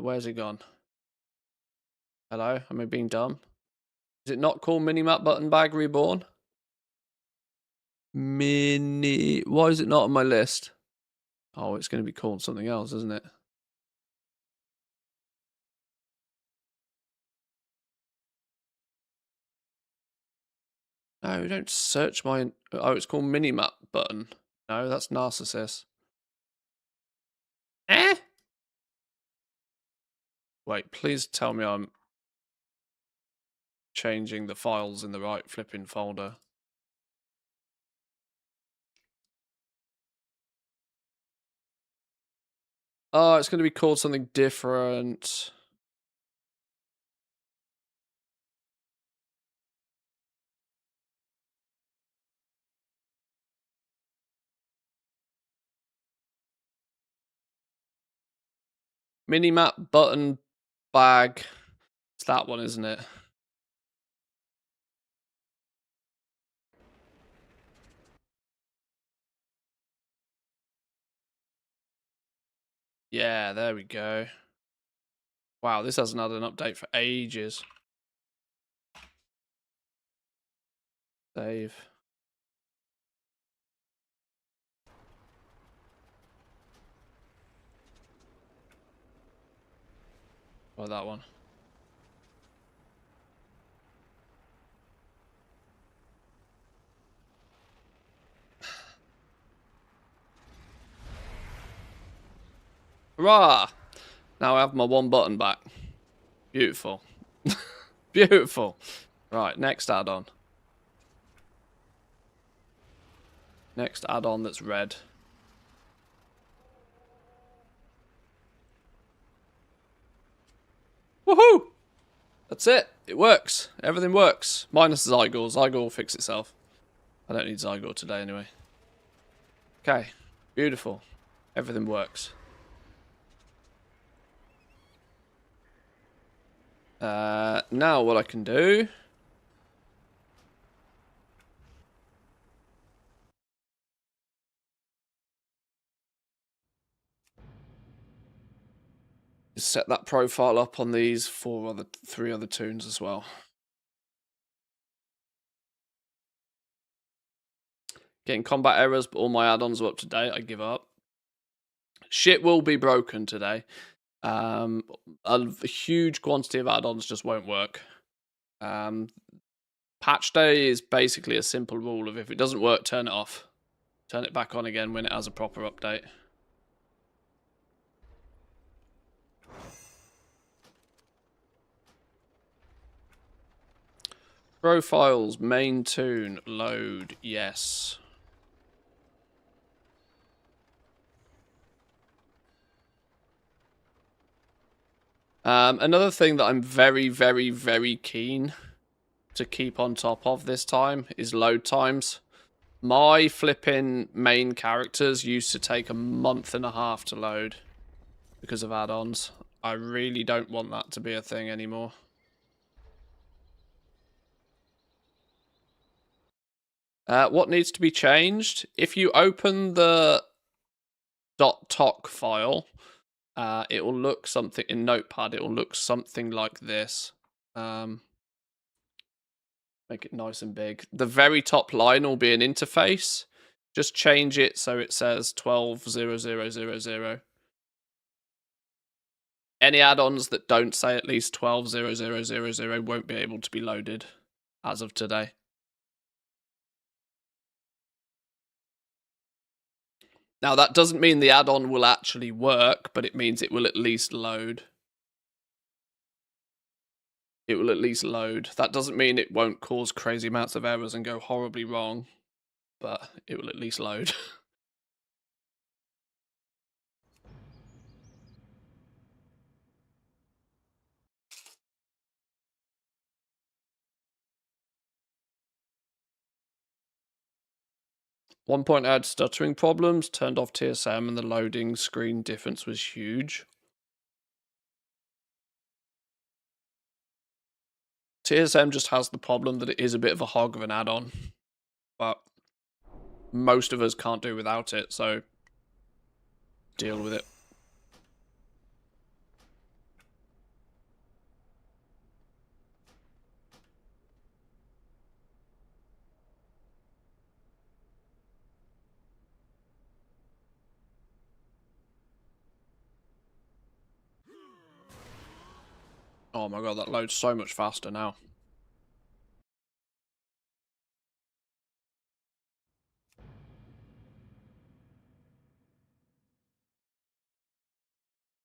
Where's it gone? Hello, am I being dumb? Is it not called minimap button bag reborn? Why is it not on my list? Oh, it's going to be called something else, isn't it? No, don't search my... Oh, it's called minimap button. No, that's Narcissus. Wait, please tell me I'm changing the files in the right flipping folder. Oh, it's going to be called something different. Minimap button bag. It's that one, isn't it? Yeah, there we go. Wow, this hasn't had an update for ages. Save. Or that one. Hurrah! Now I have my one button back. Beautiful. Beautiful. Right, next add-on. Next add-on that's red. Woohoo! That's it. It works. Everything works. Minus Zygor. Zygor will fix itself. I don't need Zygor today anyway. Okay. Beautiful. Everything works. Now what I can do... is set that profile up on these three other tunes as well. Getting combat errors, but all my add-ons are up to date. I give up. Shit will be broken today. A huge quantity of add-ons just won't work. Patch day is basically a simple rule of if it doesn't work, turn it off. Turn it back on again when it has a proper update. Profiles, main tune, load, yes. Another thing that I'm very, very, very keen to keep on top of this time is load times. My flipping main characters used to take a month and a half to load because of add-ons. I really don't want that to be a thing anymore. What needs to be changed? If you open the .toc file, it will look something in Notepad. It will look something like this. Make it nice and big. The very top line will be an interface. Just change it so it says 120000. Any add-ons that don't say at least 120000 won't be able to be loaded as of today. Now, that doesn't mean the add-on will actually work, but it means it will at least load. It will at least load. That doesn't mean it won't cause crazy amounts of errors and go horribly wrong, but it will at least load. One point I had stuttering problems, turned off TSM, and the loading screen difference was huge. TSM just has the problem that it is a bit of a hog of an add-on, but most of us can't do without it, so deal with it. Oh my god, that loads so much faster now.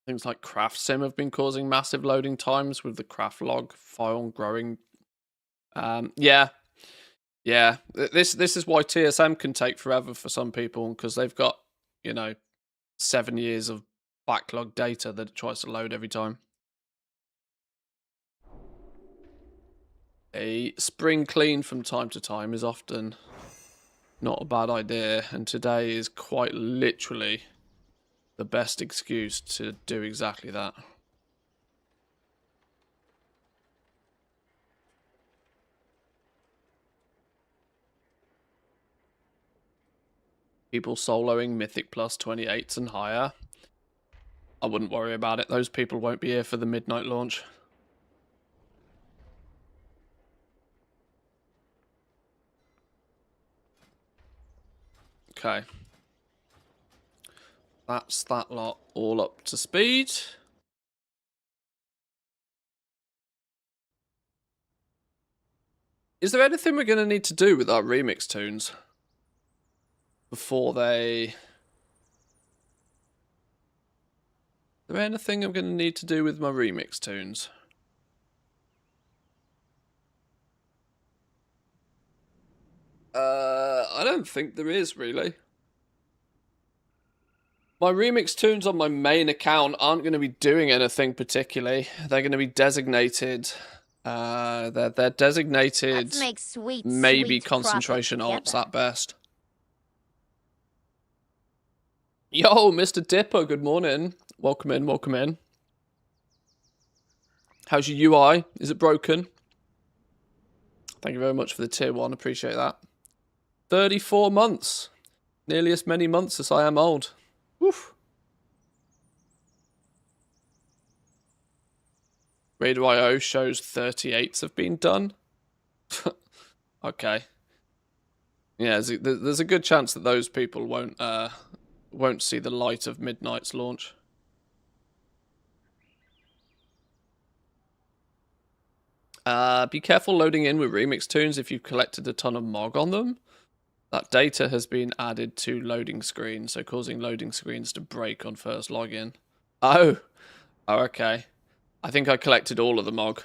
Things like craft sim have been causing massive loading times with the craft log file growing. Yeah. This is why TSM can take forever for some people, because they've got, 7 years of backlog data that it tries to load every time. A spring clean from time to time is often not a bad idea, and today is quite literally the best excuse to do exactly that. People soloing Mythic Plus 28s and higher, I wouldn't worry about it. Those people won't be here for the midnight launch. Okay. That's that lot all up to speed. Is there anything we're going to need to do with our remix tunes before they... Is there anything I'm going to need to do with my remix tunes? I don't think there is, really. My remix tunes on my main account aren't going to be doing anything particularly. They're going to be designated... they're designated... Let's make sweet, maybe sweet concentration profit alts together. at best. Yo, Mr. Dipper, good morning. Welcome in, welcome in. How's your UI? Is it broken? Thank you very much for the tier 1, appreciate that. 34 months. Nearly as many months as I am old. Woof. Raider.io shows 38s have been done. Okay. Yeah, there's a good chance that those people won't see the light of Midnight's launch. Be careful loading in with remix tunes if you've collected a ton of MOG on them. That data has been added to loading screens, so causing loading screens to break on first login. Oh, okay. I think I collected all of the MOG.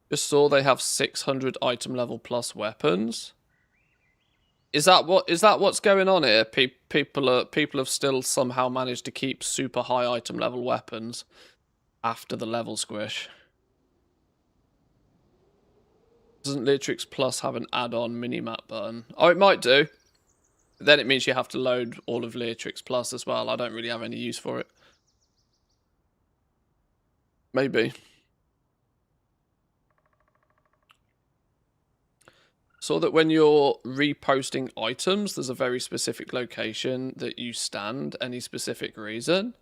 Just saw they have 600 item level plus weapons. Is that what's going on here? People have still somehow managed to keep super high item level weapons after the level squish. Doesn't Leatrix Plus have an add-on minimap button? Oh, it might do. Then it means you have to load all of Leatrix Plus as well. I don't really have any use for it. Maybe. Saw that when you're reposting items, there's a very specific location that you stand, any specific reason.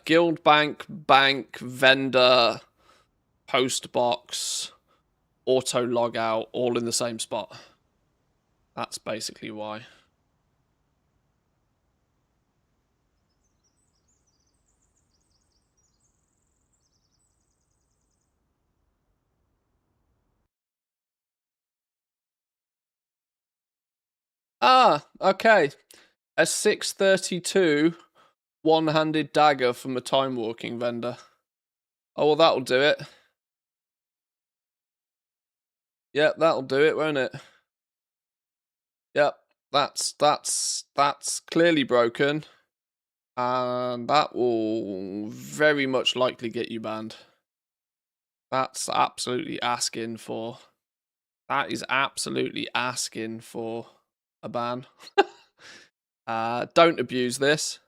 Guild bank, vendor, post box, auto logout, all in the same spot. That's basically why. Ah, okay. A 632 one-handed dagger from a time walking vendor. Oh, well, that'll do it. Yep, that'll do it, won't it? Yep, that's clearly broken. And that will very much likely get you banned. That's absolutely asking for... That is absolutely asking for a ban. Don't abuse this.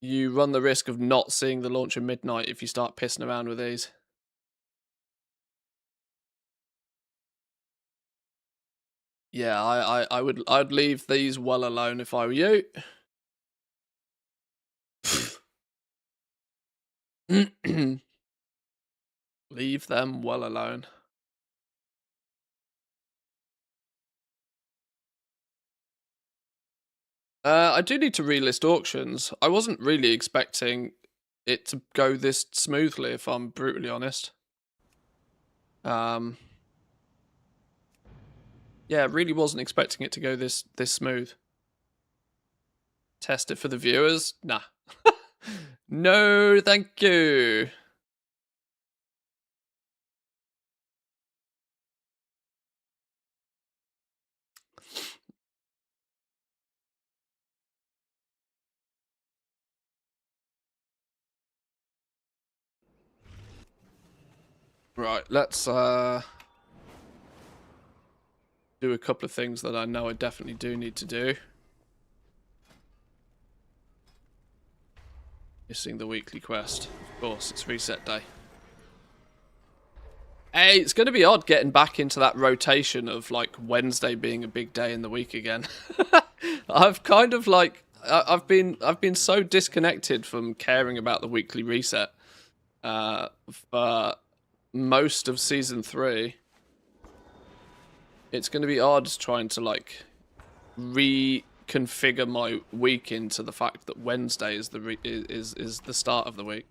You run the risk of not seeing the launch at midnight if you start pissing around with these. Yeah, I'd leave these well alone if I were you. Leave them well alone. I do need to relist auctions. I wasn't really expecting it to go this smoothly, if I'm brutally honest. Yeah, really wasn't expecting it to go this smooth. Test it for the viewers? Nah. No, thank you. Right, let's do a couple of things that I know I definitely do need to do. Missing the weekly quest. Of course, it's reset day. Hey, it's going to be odd getting back into that rotation of like Wednesday being a big day in the week again. I've kind of like I've been so disconnected from caring about the weekly reset for most of season 3. It's going to be odd trying to like reconfigure my week into the fact that Wednesday is the start of the week.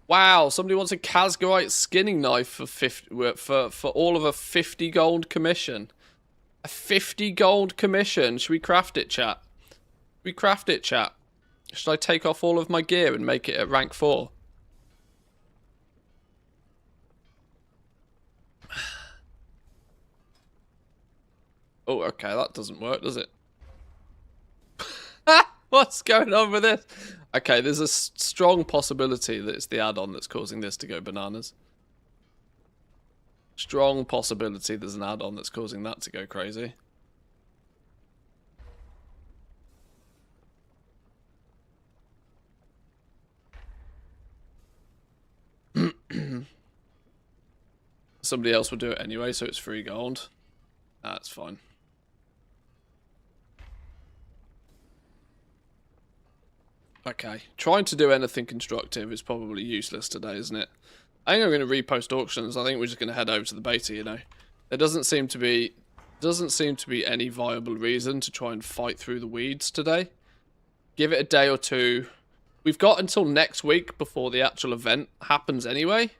Wow, somebody wants a Kazgarite skinning knife for 50 for all of a 50 gold commission. A 50 gold commission. Should we craft it, chat? Should we craft it, chat? Should I take off all of my gear and make it at rank 4? Oh, okay, that doesn't work, does it? What's going on with this? Okay, there's a strong possibility that it's the add-on that's causing this to go bananas. Strong possibility there's an add-on that's causing that to go crazy. Somebody else will do it anyway, so it's free gold. That's fine. Okay, trying to do anything constructive is probably useless today, isn't it? I think I'm going to repost auctions. I think we're just going to head over to the beta, you know. There doesn't seem to be any viable reason to try and fight through the weeds today. Give it a day or two. We've got until next week before the actual event happens anyway.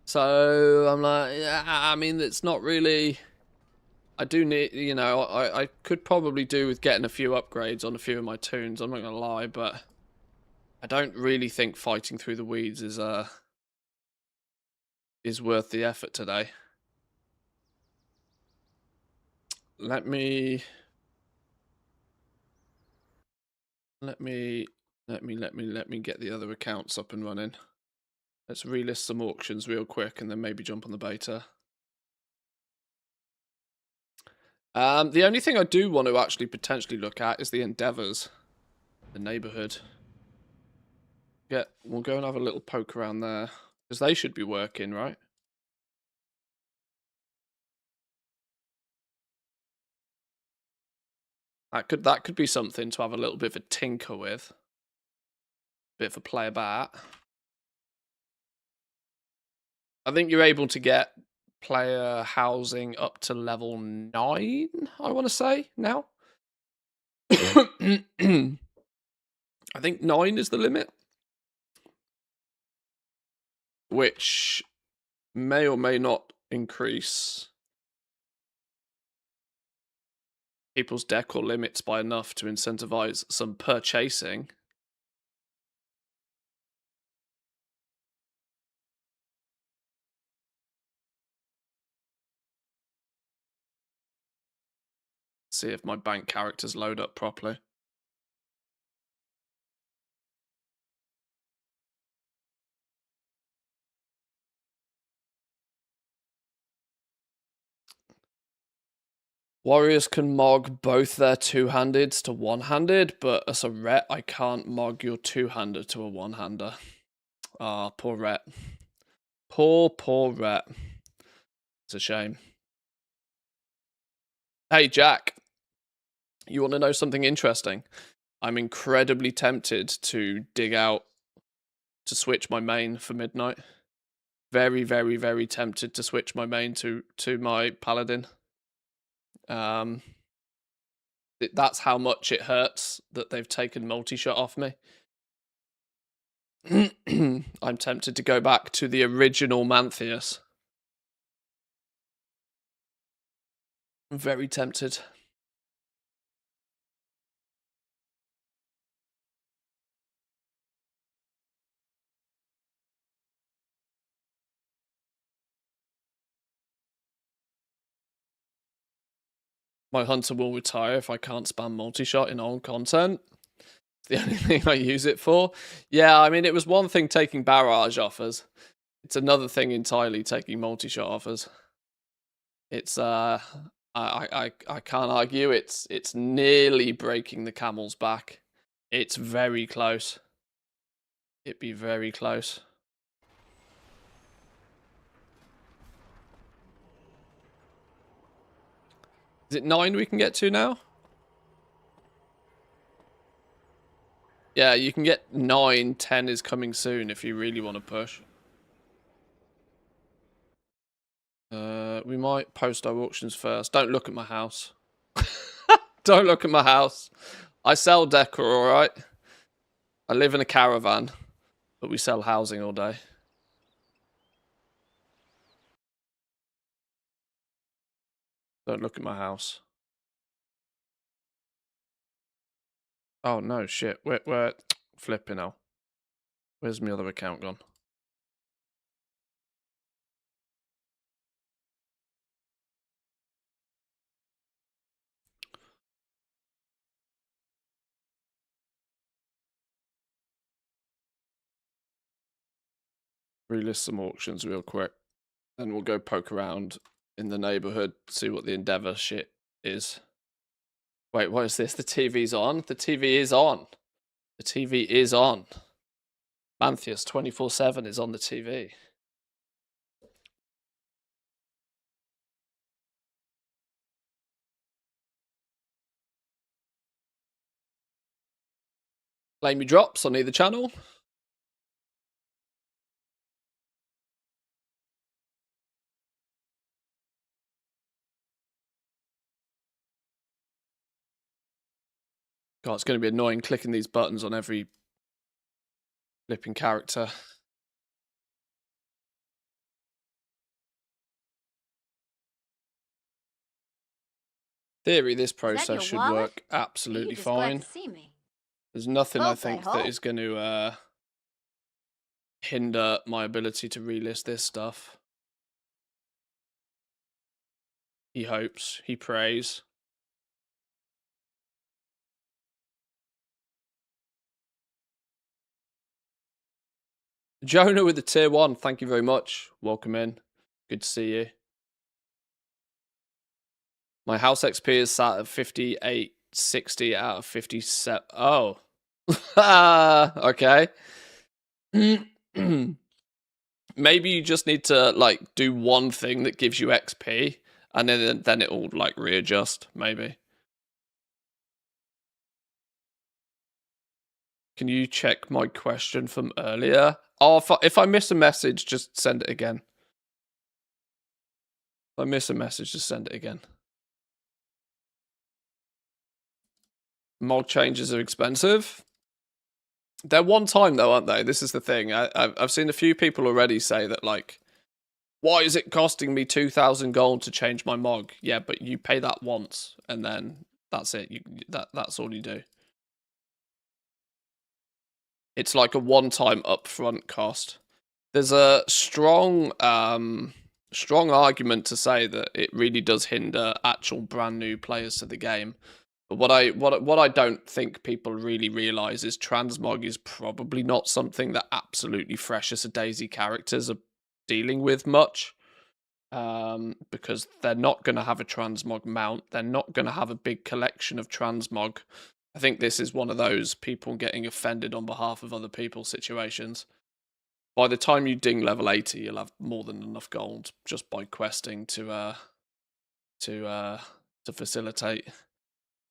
So I'm like, yeah, I mean, it's not really... I do need, you know, I could probably do with getting a few upgrades on a few of my tunes, I'm not going to lie, but I don't really think fighting through the weeds is is worth the effort today. Let me get the other accounts up and running. Let's relist some auctions real quick and then maybe jump on the beta. The only thing I do want to actually potentially look at is the endeavors, the neighborhood. We'll go and have a little poke around there because they should be working, right? That could be something to have a little bit of a tinker with. Bit of a play about. I think you're able to get player housing up to level 9, I want to say, now. I think 9 is the limit. Which may or may not increase people's decor limits by enough to incentivize some purchasing. See if my bank characters load up properly. Warriors can mog both their two-handeds to one-handed, but as a ret, I can't mog your two-hander to a one-hander. Ah, poor ret. Poor ret. It's a shame. Hey, Jack. You want to know something interesting? I'm incredibly tempted to dig out to switch my main for midnight. Very, very, very tempted to switch my main to my paladin. That's how much it hurts that they've taken multi-shot off me. I'm tempted to go back to the original Mantheus. I'm very tempted. My hunter will retire if I can't spam multi-shot in old content. It's the only thing I use it for. Yeah, I mean, it was one thing taking barrage offers. It's another thing entirely taking multi-shot offers. It's I can't argue. It's nearly breaking the camel's back. It's very close. It'd be very close. Is it 9 we can get to now? Yeah, you can get 9. 10 is coming soon if you really want to push. We might post our auctions first. Don't look at my house. Don't look at my house. I sell decor, alright? I live in a caravan, but we sell housing all day. Don't look at my house. Oh no, shit. We're flipping out. Where's my other account gone? Relist some auctions real quick. Then we'll go poke around in the neighborhood, see what the Endeavor shit is. Wait, what is this? The TV's on? The TV is on. The TV is on. Mantheus 24/7 is on the TV. Claim your drops on either channel. God, it's going to be annoying clicking these buttons on every flipping character. Theory, this process should work absolutely fine. There's nothing I think that is going to hinder my ability to relist this stuff. He hopes. He prays. Jonah with the tier 1. Thank you very much. Welcome in. Good to see you. My house XP is sat at 5860 out of 57. Oh. Okay. Maybe you just need to like do one thing that gives you XP, and then it will like readjust. Maybe. Can you check my question from earlier? Oh, if I miss a message, just send it again. If I miss a message, just send it again. Mod changes are expensive. They're one time though, aren't they? This is the thing. I've seen a few people already say that like, why is it costing me 2,000 gold to change my mod? Yeah, but you pay that once, and then that's it. That's all you do. It's like a one-time upfront cost. There's a strong argument to say that it really does hinder actual brand new players to the game. But what I don't think people really realize is transmog is probably not something that absolutely fresh as a daisy characters are dealing with much. Because they're not going to have a transmog mount. They're not going to have a big collection of transmog. I think this is one of those people getting offended on behalf of other people situations. By the time you ding level 80, you'll have more than enough gold just by questing to facilitate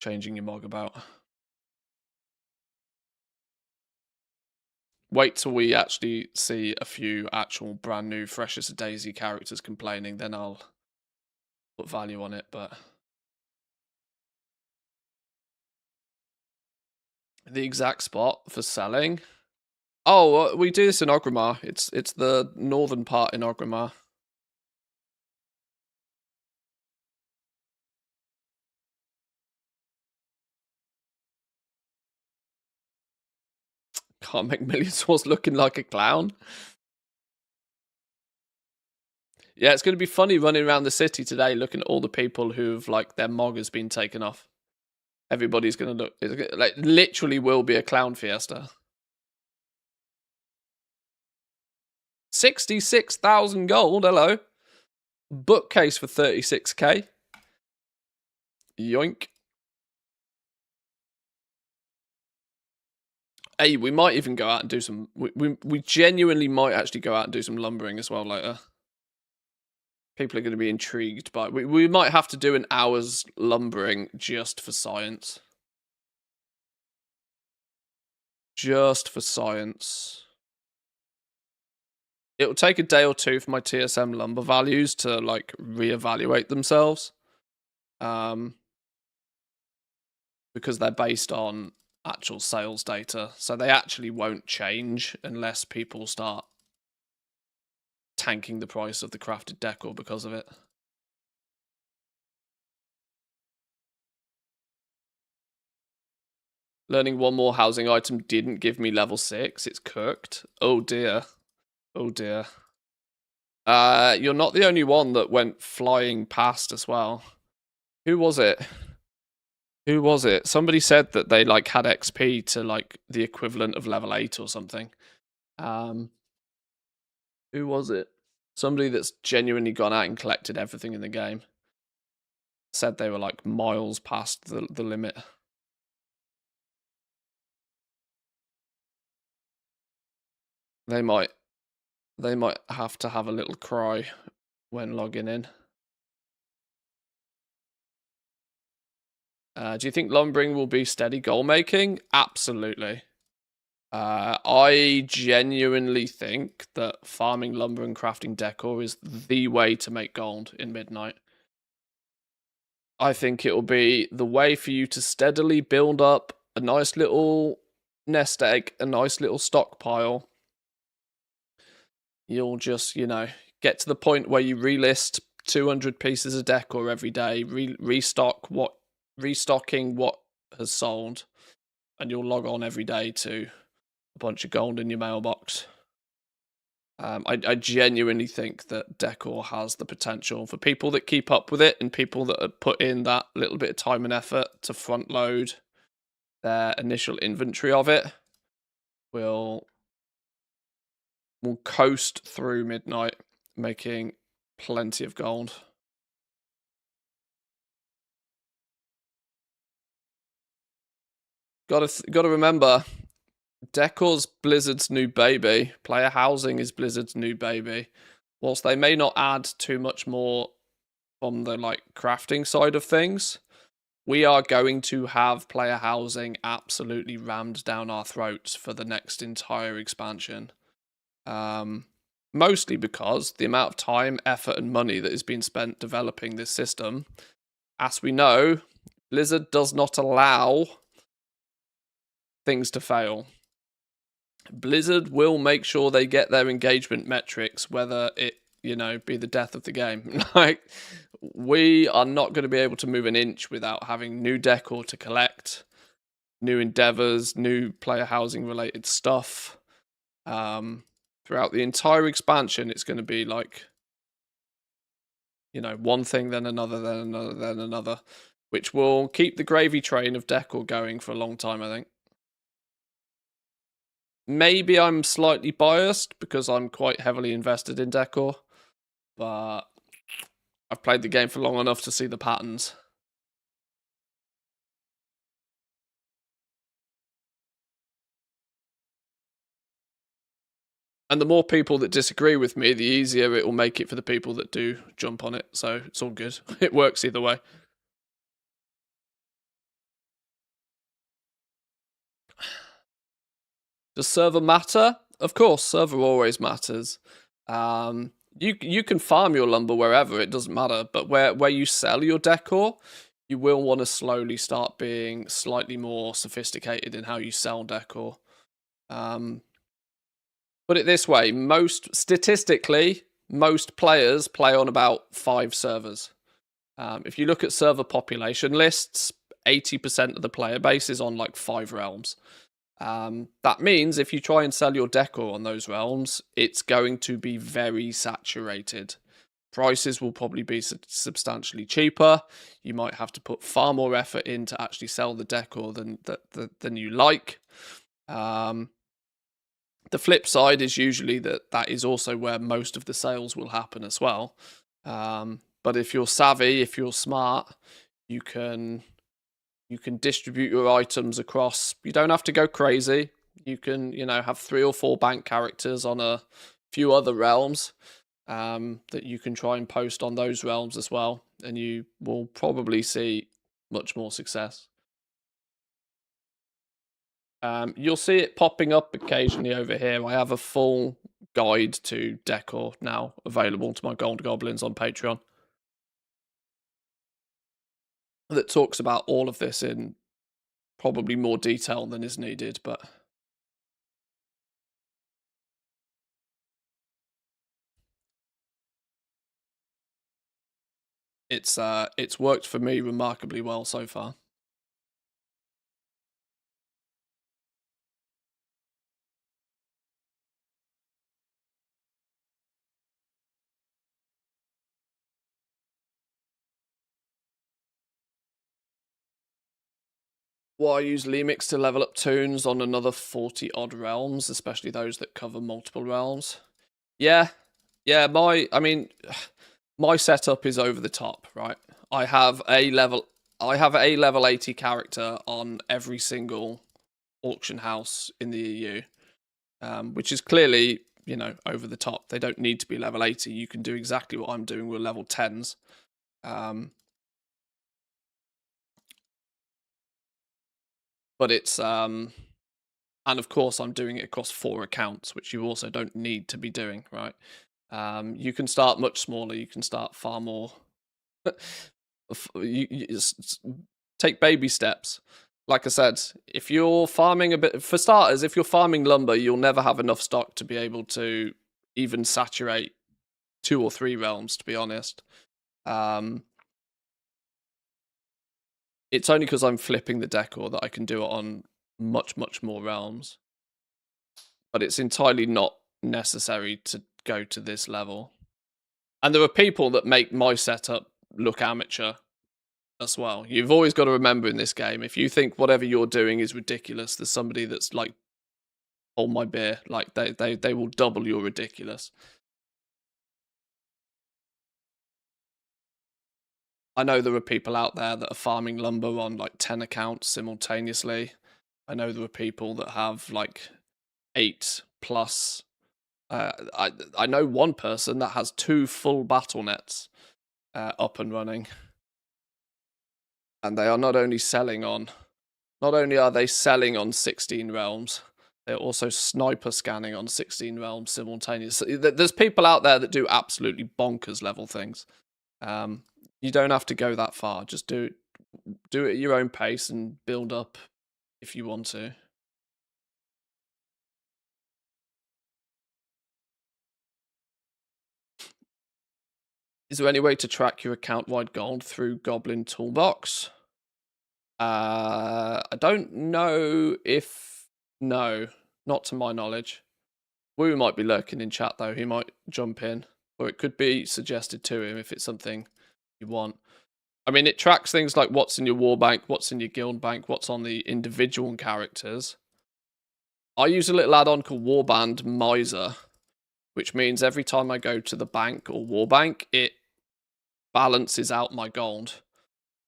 changing your mog about. Wait till we actually see a few actual brand new fresh as a daisy characters complaining, then I'll put value on it. But the exact spot for selling. Oh, we do this in Orgrimmar. It's the northern part in Orgrimmar. Can't make millions was looking like a clown. Yeah, it's going to be funny running around the city today looking at all the people who've like their mog has been taken off. Everybody's going to look, it's like literally will be a clown fiesta. 66,000 gold, hello. Bookcase for 36k. Yoink. Hey, we might even go out and do some, we genuinely might actually go out and do some lumbering as well later. People are going to be intrigued by, we might have to do an hour's lumbering just for science. Just for science. It'll take a day or two for my TSM lumber values to like reevaluate themselves. Because they're based on actual sales data. So they actually won't change unless people start tanking the price of the crafted decor because of it. Learning one more housing item didn't give me level 6. It's cooked. Oh dear. Oh dear. You're not the only one that went flying past as well. Who was it? Who was it? Somebody said that they like had XP to like the equivalent of level 8 or something. Who was it? Somebody that's genuinely gone out and collected everything in the game. Said they were like miles past the limit. They might have to have a little cry when logging in. Do you think lumbering will be steady goal making? Absolutely. I genuinely think that farming lumber and crafting decor is the way to make gold in Midnight. I think it will be the way for you to steadily build up a nice little nest egg, a nice little stockpile. You'll just, you know, get to the point where you relist 200 pieces of decor every day, restocking what has sold, and you'll log on every day to a bunch of gold in your mailbox. I genuinely think that decor has the potential for people that keep up with it and people that have put in that little bit of time and effort to front load their initial inventory of it will coast through midnight, making plenty of gold. Gotta remember, decor's Blizzard's new baby. Player housing is Blizzard's new baby. Whilst they may not add too much more on the like crafting side of things, we are going to have player housing absolutely rammed down our throats for the next entire expansion. Mostly because the amount of time, effort, and money that has been spent developing this system, as we know, Blizzard does not allow things to fail. Blizzard will make sure they get their engagement metrics, whether it, be the death of the game. Like, we are not going to be able to move an inch without having new decor to collect, new endeavors, new player housing related stuff. Throughout the entire expansion, it's going to be like, one thing, then another, then another, then another, which will keep the gravy train of decor going for a long time, I think. Maybe I'm slightly biased because I'm quite heavily invested in decor, but I've played the game for long enough to see the patterns. And the more people that disagree with me, the easier it will make it for the people that do jump on it. So it's all good. It works either way. Does server matter? Of course, server always matters. You can farm your lumber wherever, it doesn't matter. But where you sell your decor, you will want to slowly start being slightly more sophisticated in how you sell decor. Put it this way, statistically, most players play on about 5 servers. If you look at server population lists, 80% of the player base is on like 5 realms. That means if you try and sell your decor on those realms, it's going to be very saturated. Prices will probably be substantially cheaper. You might have to put far more effort in to actually sell the decor than you like. The flip side is usually that is also where most of the sales will happen as well. But if you're savvy, if you're smart, you can distribute your items across. You don't have to go crazy. You can, have 3 or 4 bank characters on a few other realms that you can try and post on those realms as well. And you will probably see much more success. You'll see it popping up occasionally over here. I have a full guide to decor now available to my gold goblins on Patreon that talks about all of this in probably more detail than is needed, but it's worked for me remarkably well so far. Well, I use Lemix to level up toons on another 40 odd realms, especially those that cover multiple realms. Yeah, my setup is over the top, right? I have a level 80 character on every single auction house in the EU, which is clearly, over the top. They don't need to be level 80. You can do exactly what I'm doing with level 10s. But it's and of course I'm doing it across 4 accounts, which you also don't need to be doing, right? You can start much smaller. You can start far more. you take baby steps. Like I said, if you're farming for starters, if you're farming lumber, you'll never have enough stock to be able to even saturate 2 or 3 realms, to be honest. It's only because I'm flipping the decor that I can do it on much, much more realms. But it's entirely not necessary to go to this level. And there are people that make my setup look amateur as well. You've always got to remember in this game, if you think whatever you're doing is ridiculous, there's somebody that's like, hold my beer. Like they will double your ridiculous. I know there are people out there that are farming lumber on like 10 accounts simultaneously. I know there are people that have like 8 plus. I know one person that has 2 full battle nets up and running. And they are not only are they selling on 16 realms, they're also sniper scanning on 16 realms simultaneously. There's people out there that do absolutely bonkers level things. You don't have to go that far. Just do it at your own pace and build up if you want to. Is there any way to track your account-wide gold through Goblin Toolbox? I don't know if... No, not to my knowledge. Woo might be lurking in chat, though. He might jump in. Or it could be suggested to him if it's something you want. I mean, it tracks things like what's in your war bank, what's in your guild bank, what's on the individual characters. I use a little add-on called Warband Miser, which means every time I go to the bank or war bank, it balances out my gold.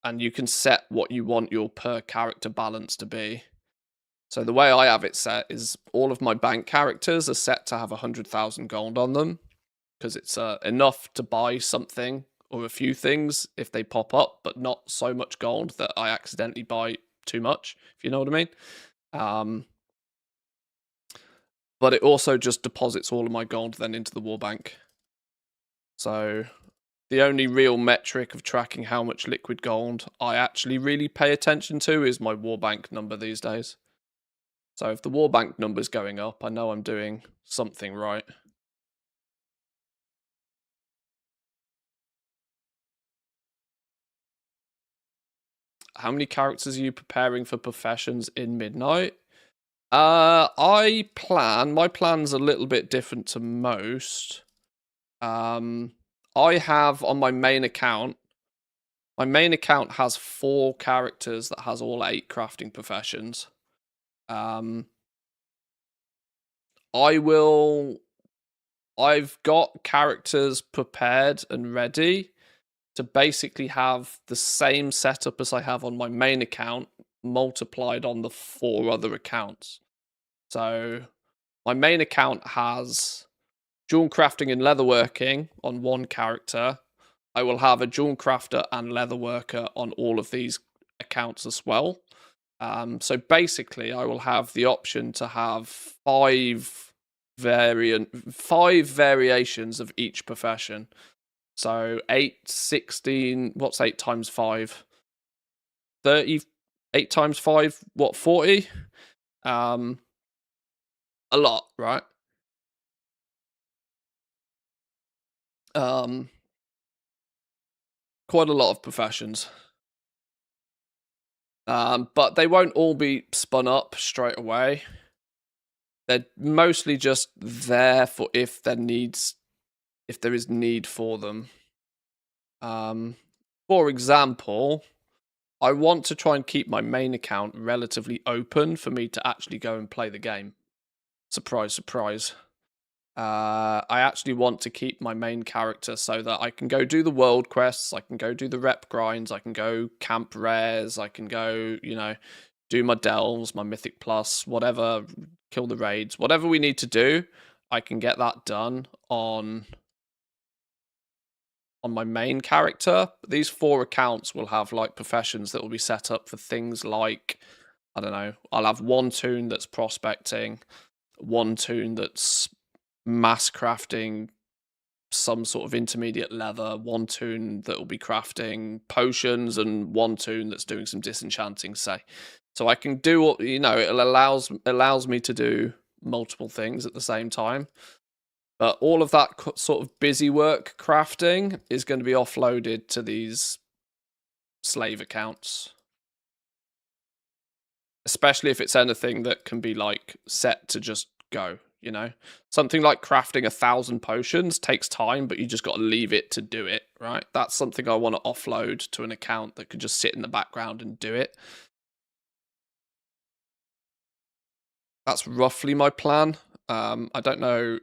And you can set what you want your per character balance to be. So the way I have it set is all of my bank characters are set to have 100,000 gold on them, because it's enough to buy something or a few things if they pop up, but not so much gold that I accidentally buy too much, if you know what I mean. But it also just deposits all of my gold then into the war bank. So the only real metric of tracking how much liquid gold I actually really pay attention to is my war bank number these days. So if the war bank number's going up, I know I'm doing something right. How many characters are you preparing for professions in Midnight? My plan's a little bit different to most. I have on my main account has 4 characters that has all 8 crafting professions. I've got characters prepared and ready to basically have the same setup as I have on my main account multiplied on the 4 other accounts. So my main account has jewel crafting and leatherworking on 1 character. I will have a jewel crafter and leatherworker on all of these accounts as well. So basically, I will have the option to have 5 variations of each profession. So 8, 16, what's 8 times 5? 30, 8 times 5, what, 40? A lot, right? Quite a lot of professions. But they won't all be spun up straight away. They're mostly just there for if there is need for them. For example, I want to try and keep my main account relatively open for me to actually go and play the game. Surprise, surprise. I actually want to keep my main character so that I can go do the world quests, I can go do the rep grinds, I can go camp rares, I can go, do my delves, my mythic plus, whatever, kill the raids, whatever we need to do, I can get that done on my main character. These 4 accounts will have like professions that will be set up for things like, I don't know, I'll have 1 toon that's prospecting, 1 toon that's mass crafting some sort of intermediate leather, 1 toon that will be crafting potions, and 1 toon that's doing some disenchanting, say. So I can do, it allows me to do multiple things at the same time. But all of that sort of busy work crafting is going to be offloaded to these slave accounts. Especially if it's anything that can be like set to just go. you know? Something like crafting 1,000 potions takes time, but you just got to leave it to do it, right? That's something I want to offload to an account that could just sit in the background and do it. That's roughly my plan. I don't know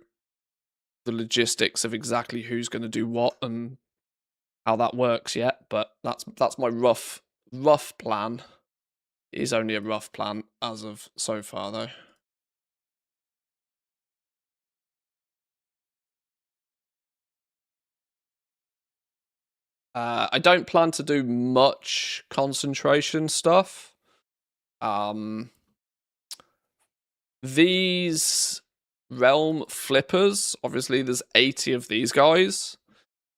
the logistics of exactly who's going to do what and how that works yet, but that's my rough plan. It is only a rough plan as of so far, though. I don't plan to do much concentration stuff. These realm flippers, obviously there's 80 of these guys.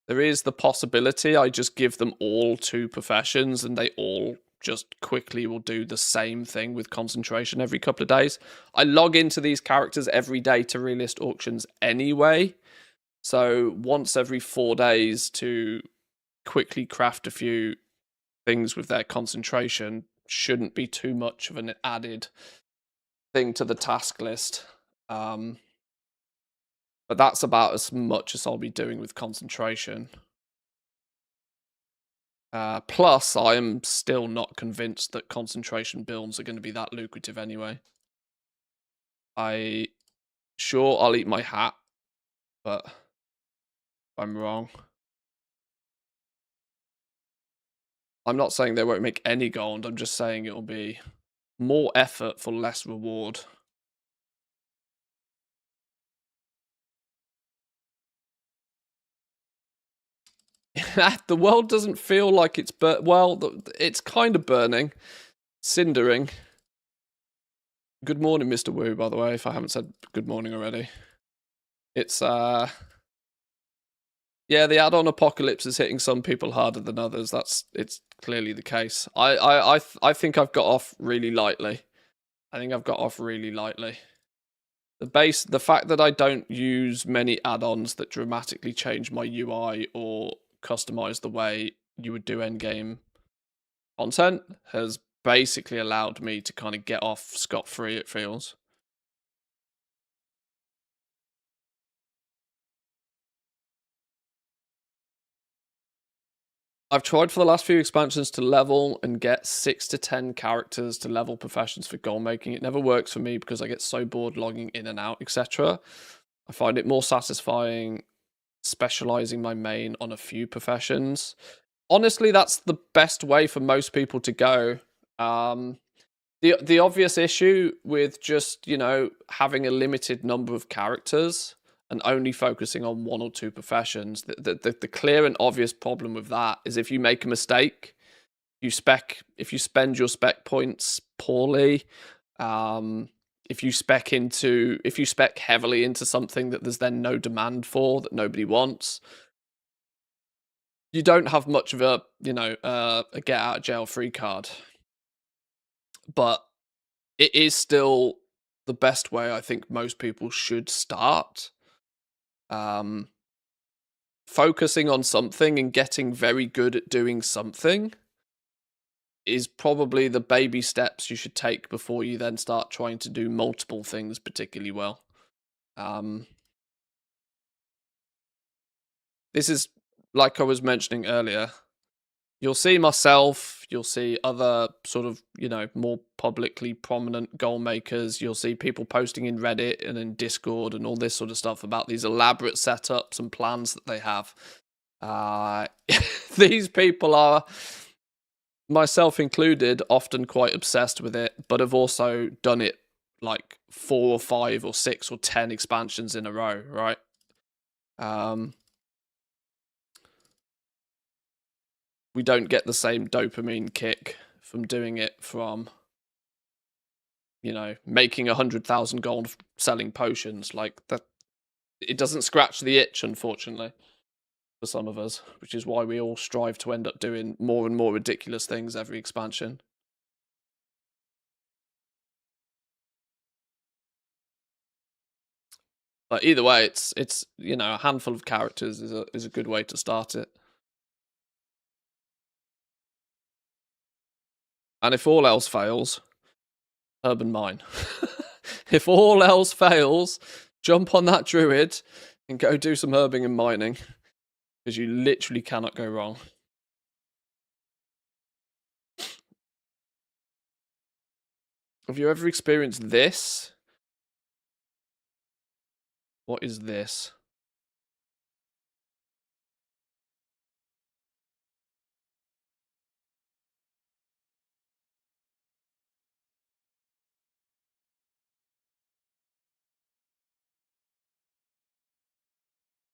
There is the possibility I just give them all 2 professions and they all just quickly will do the same thing with concentration every couple of days. I log into these characters every day to realist auctions anyway. So once every 4 days to quickly craft a few things with their concentration shouldn't be too much of an added thing to the task list. But that's about as much as I'll be doing with concentration. Plus, I am still not convinced that concentration builds are going to be that lucrative anyway. Sure, I'll eat my hat, but I'm wrong. I'm not saying they won't make any gold, I'm just saying it'll be more effort for less reward. The world doesn't feel like it's well, it's kind of burning, cindering. Good morning, Mr. Wu, by the way, if I haven't said good morning already. It's yeah, the add-on apocalypse is hitting some people harder than others. It's clearly the case. I think I've got off really lightly. The fact that I don't use many add-ons that dramatically change my UI or customize the way you would do endgame content has basically allowed me to kind of get off scot-free, it feels. I've tried for the last few expansions to level and get 6 to 10 characters to level professions for goal making. It never works for me because I get so bored logging in and out, etc. I find it more satisfying specializing my main on a few professions. Honestly, that's the best way for most people to go. The obvious issue with just, having a limited number of characters and only focusing on 1 or 2 professions, the clear and obvious problem with that is if you make a mistake, if you spend your spec points poorly, if you spec heavily into something that there's then no demand for, that nobody wants, you don't have much of a get out of jail free card. But it is still the best way I think most people should start. Focusing on something and getting very good at doing something is probably the baby steps you should take before you then start trying to do multiple things particularly well. This is, like I was mentioning earlier, you'll see myself, you'll see other sort of, more publicly prominent goal makers. You'll see people posting in Reddit and in Discord and all this sort of stuff about these elaborate setups and plans that they have. These people are, myself included, often quite obsessed with it, but have also done it like 4 or 5 or 6 or 10 expansions in a row, right? We don't get the same dopamine kick from doing it from, making 100,000 gold selling potions. Like that, it doesn't scratch the itch, unfortunately, for some of us, which is why we all strive to end up doing more and more ridiculous things every expansion. But either way, it's a handful of characters is a good way to start it. And if all else fails, urban mine. If all else fails, Jump on that druid and go do some herbing and mining, because you literally cannot go wrong. Have you ever experienced this? What is this?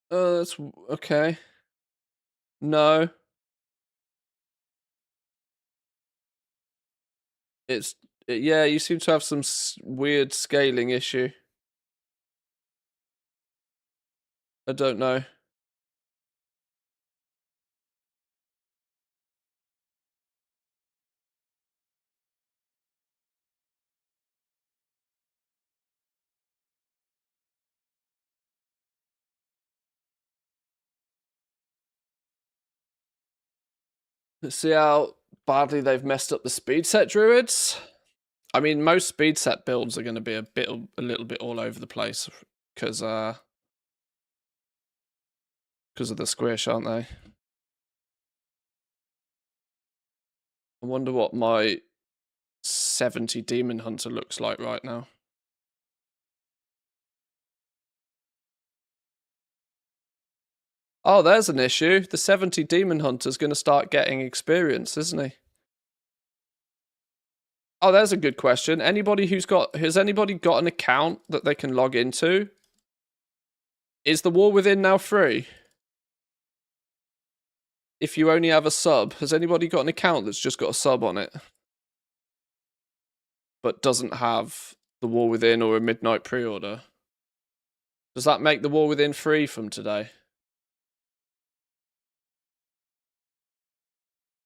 That's okay. No. Yeah, you seem to have some weird scaling issue. I don't know. Let's see how badly they've messed up the speed set druids. I mean, most speed set builds are going to be a little bit all over the place because of the squish, aren't they? I wonder what my 70 demon hunter looks like right now. Oh, there's an issue. The 70 demon hunter's going to start getting experience, isn't he? Oh, there's a good question. Has anybody got an account that they can log into? Is the War Within now free? If you only have a sub, has anybody got an account that's just got a sub on it, but doesn't have the War Within or a midnight pre-order? Does that make the War Within free from today?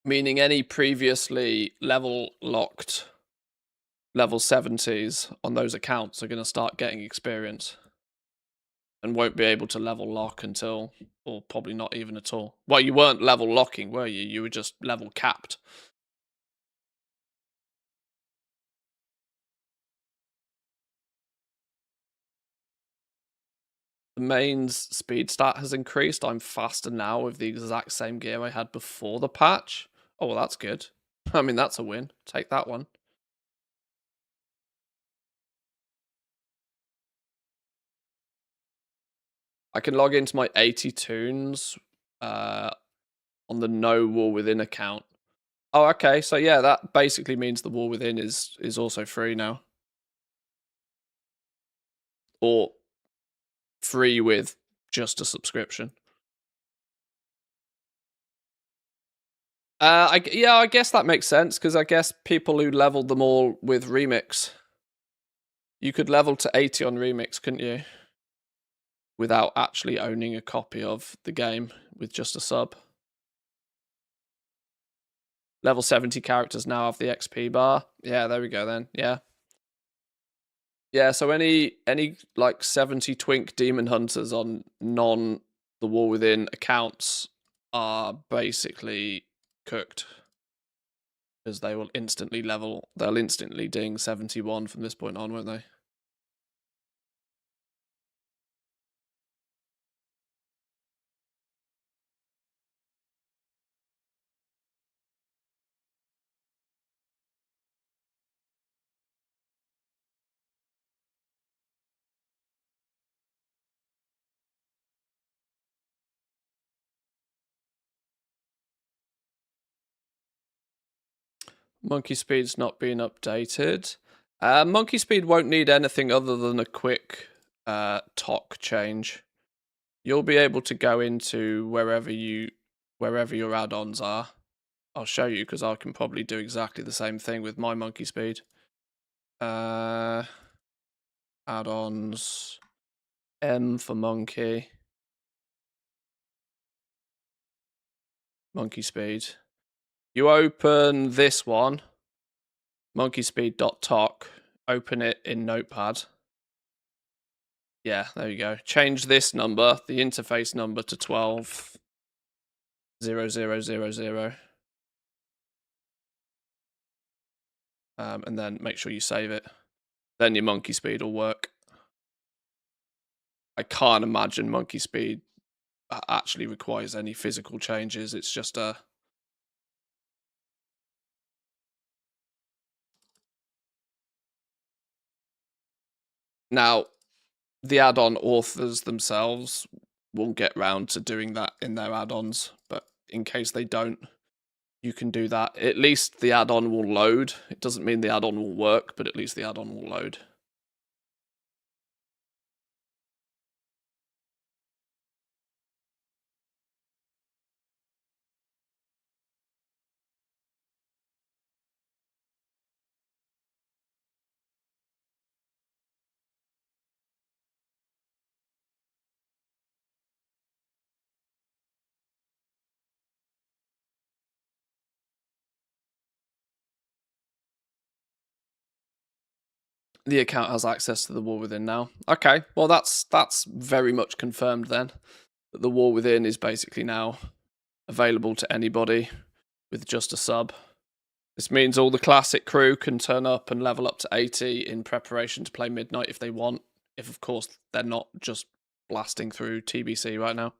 Meaning any previously level locked level 70s on those accounts are going to start getting experience and won't be able to level lock until, or probably not even at all. Well, you weren't level locking, were you? You were just level capped. The main's speed stat has increased. I'm faster now with the exact same gear I had before the patch. Oh, well, that's good. I mean, that's a win. Take that one. I can log into my 80 tunes on the No War Within account. Oh, okay. So yeah, that basically means the War Within is also free now. Or free with just a subscription. I guess that makes sense, because I guess people who leveled them all with Remix, you could level to 80 on Remix, couldn't you? Without actually owning a copy of the game with just a sub. Level 70 characters now have the XP bar. Yeah, there we go then. Yeah. Yeah, so any like 70 twink demon hunters on non the War Within accounts are basically cooked, because they will instantly they'll instantly ding 71 from this point on, won't they? Monkey speed's not being updated. Monkey speed won't need anything other than a quick TOC change. You'll be able to go into wherever your add-ons are. I'll show you, because I can probably do exactly the same thing with my monkey speed. Add-ons, M for monkey, monkey speed. You open this one, monkeyspeed.toc, open it in Notepad. Yeah, there you go. Change this number, the interface number, to 120000. And then make sure you save it. Then your monkey speed will work. I can't imagine monkey speed actually requires any physical changes. It's just a... Now, the add-on authors themselves won't get round to doing that in their add-ons, but in case they don't, you can do that. At least the add-on will load. It doesn't mean the add-on will work, but at least the add-on will load. The account has access to the War Within now. Okay, well that's very much confirmed then. That the War Within is basically now available to anybody with just a sub. This means all the classic crew can turn up and level up to 80 in preparation to play Midnight if they want. If, of course, they're not just blasting through TBC right now.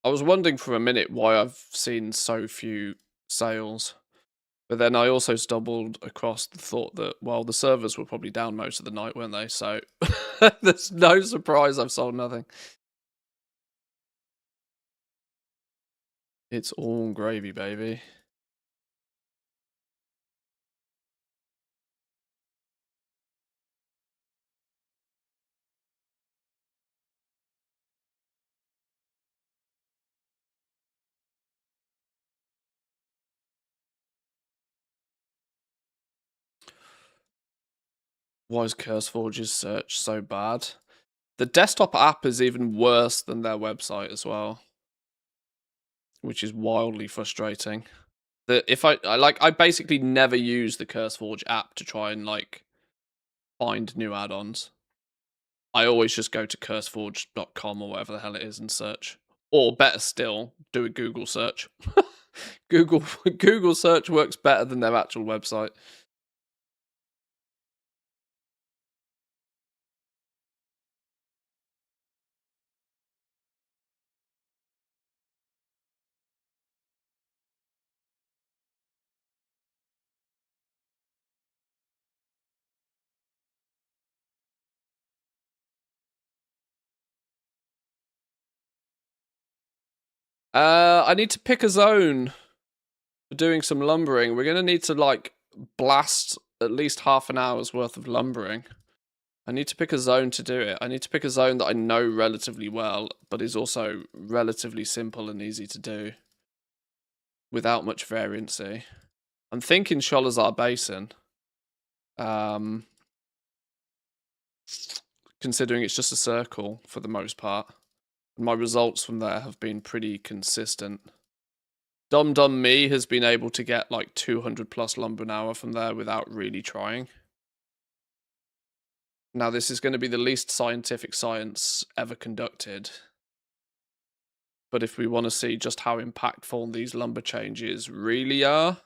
I was wondering for a minute why I've seen so few sales. But then I also stumbled across the thought that, well, the servers were probably down most of the night, weren't they? So there's no surprise I've sold nothing. It's all gravy, baby. Why is CurseForge's search so bad? The desktop app is even worse than their website as well, which is wildly frustrating. If I basically never use the CurseForge app to try and like find new add-ons. I always just go to curseforge.com or whatever the hell it is and search. Or better still, do a Google search. Google search works better than their actual website. I need to pick a zone for doing some lumbering. We're gonna need to like blast at least half an hour's worth of lumbering. I need to pick a zone to do it. I need to pick a zone that I know relatively well, but is also relatively simple and easy to do without much variancy. I'm thinking Sholazar Basin. Considering it's just a circle for the most part. My results from there have been pretty consistent. Dum Dum Me has been able to get like 200 plus lumber an hour from there without really trying. Now, this is going to be the least scientific science ever conducted. But if we want to see just how impactful these lumber changes really are,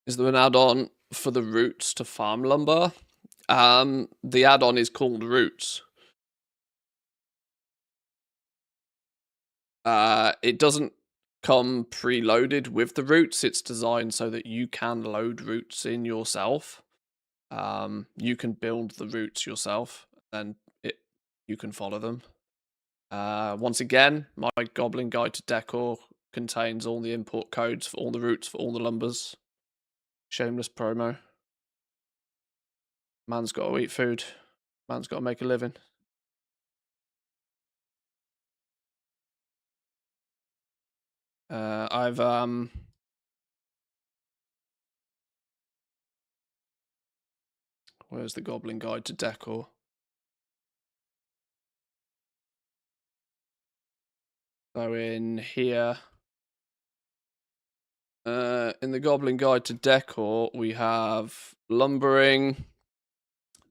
is there an add-on for the roots to farm lumber? The add-on is called Roots. It doesn't come preloaded with the roots. It's designed so that you can load roots in yourself. You can build the roots yourself, and you can follow them. Once again, my Goblin Guide to Decor contains all the import codes for all the roots for all the lumbers. Shameless promo. Man's got to eat food. Man's got to make a living. I've where's the Goblin Guide to Decor? So in here, in the Goblin Guide to Decor, we have lumbering,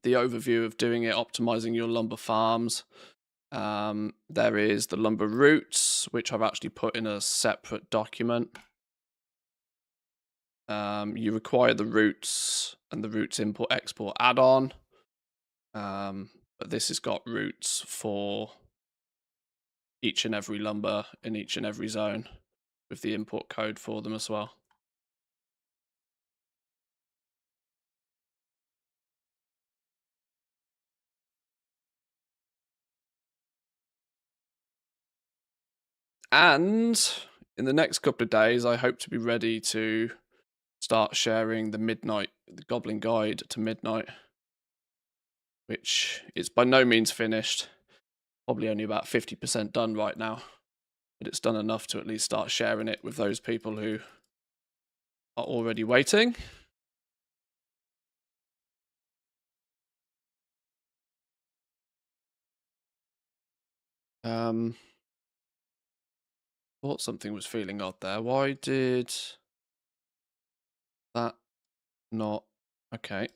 the overview of doing it, optimizing your lumber farms. There is the lumber routes, which I've actually put in a separate document. You require the routes and the routes import export add-on. But this has got routes for each and every lumber in each and every zone with the import code for them as well. And in the next couple of days, I hope to be ready to start sharing the Goblin Guide to Midnight, which is by no means finished. Probably only about 50% done right now, but it's done enough to at least start sharing it with those people who are already waiting. Thought something was feeling odd there. Why did that not? Okay.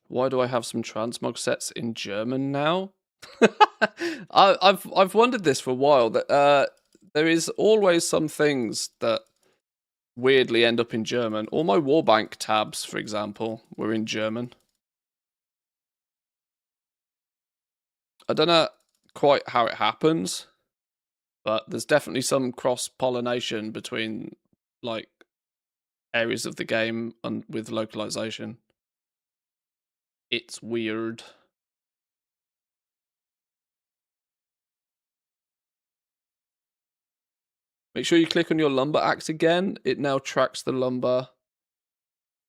Why do I have some transmog sets in German now? I've wondered this for a while. That there is always some things that weirdly end up in German. All my Warbank tabs, for example, were in German. I don't know quite how it happens, but there's definitely some cross-pollination between like areas of the game and with localization. It's weird. Make sure you click on your lumber axe again. It now tracks the lumber.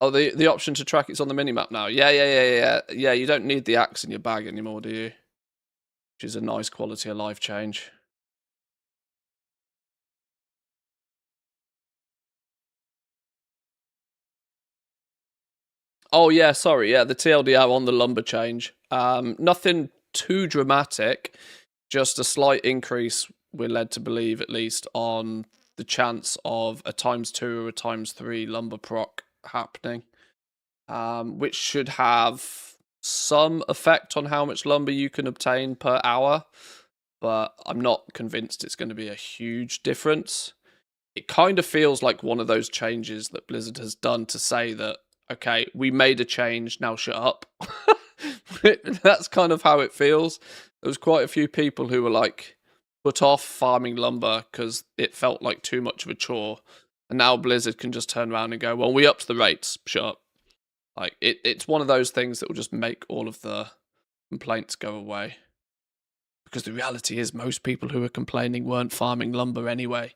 Oh, the option to track it's on the minimap now. Yeah. You don't need the axe in your bag anymore, do you? Which is a nice quality of life change. Oh yeah, sorry. Yeah, the TLDR on the lumber change. Nothing too dramatic. Just a slight increase. We're led to believe, at least, on the chance of a ×2 or a ×3 lumber proc happening, which should have some effect on how much lumber you can obtain per hour, but I'm not convinced it's going to be a huge difference. It kind of feels like one of those changes that Blizzard has done to say that, okay, we made a change, now shut up. That's kind of how it feels. There was quite a few people who were like, put off farming lumber because it felt like too much of a chore. And now Blizzard can just turn around and go, well, we upped the rates, shut up. Like, it's one of those things that will just make all of the complaints go away. Because the reality is most people who are complaining weren't farming lumber anyway.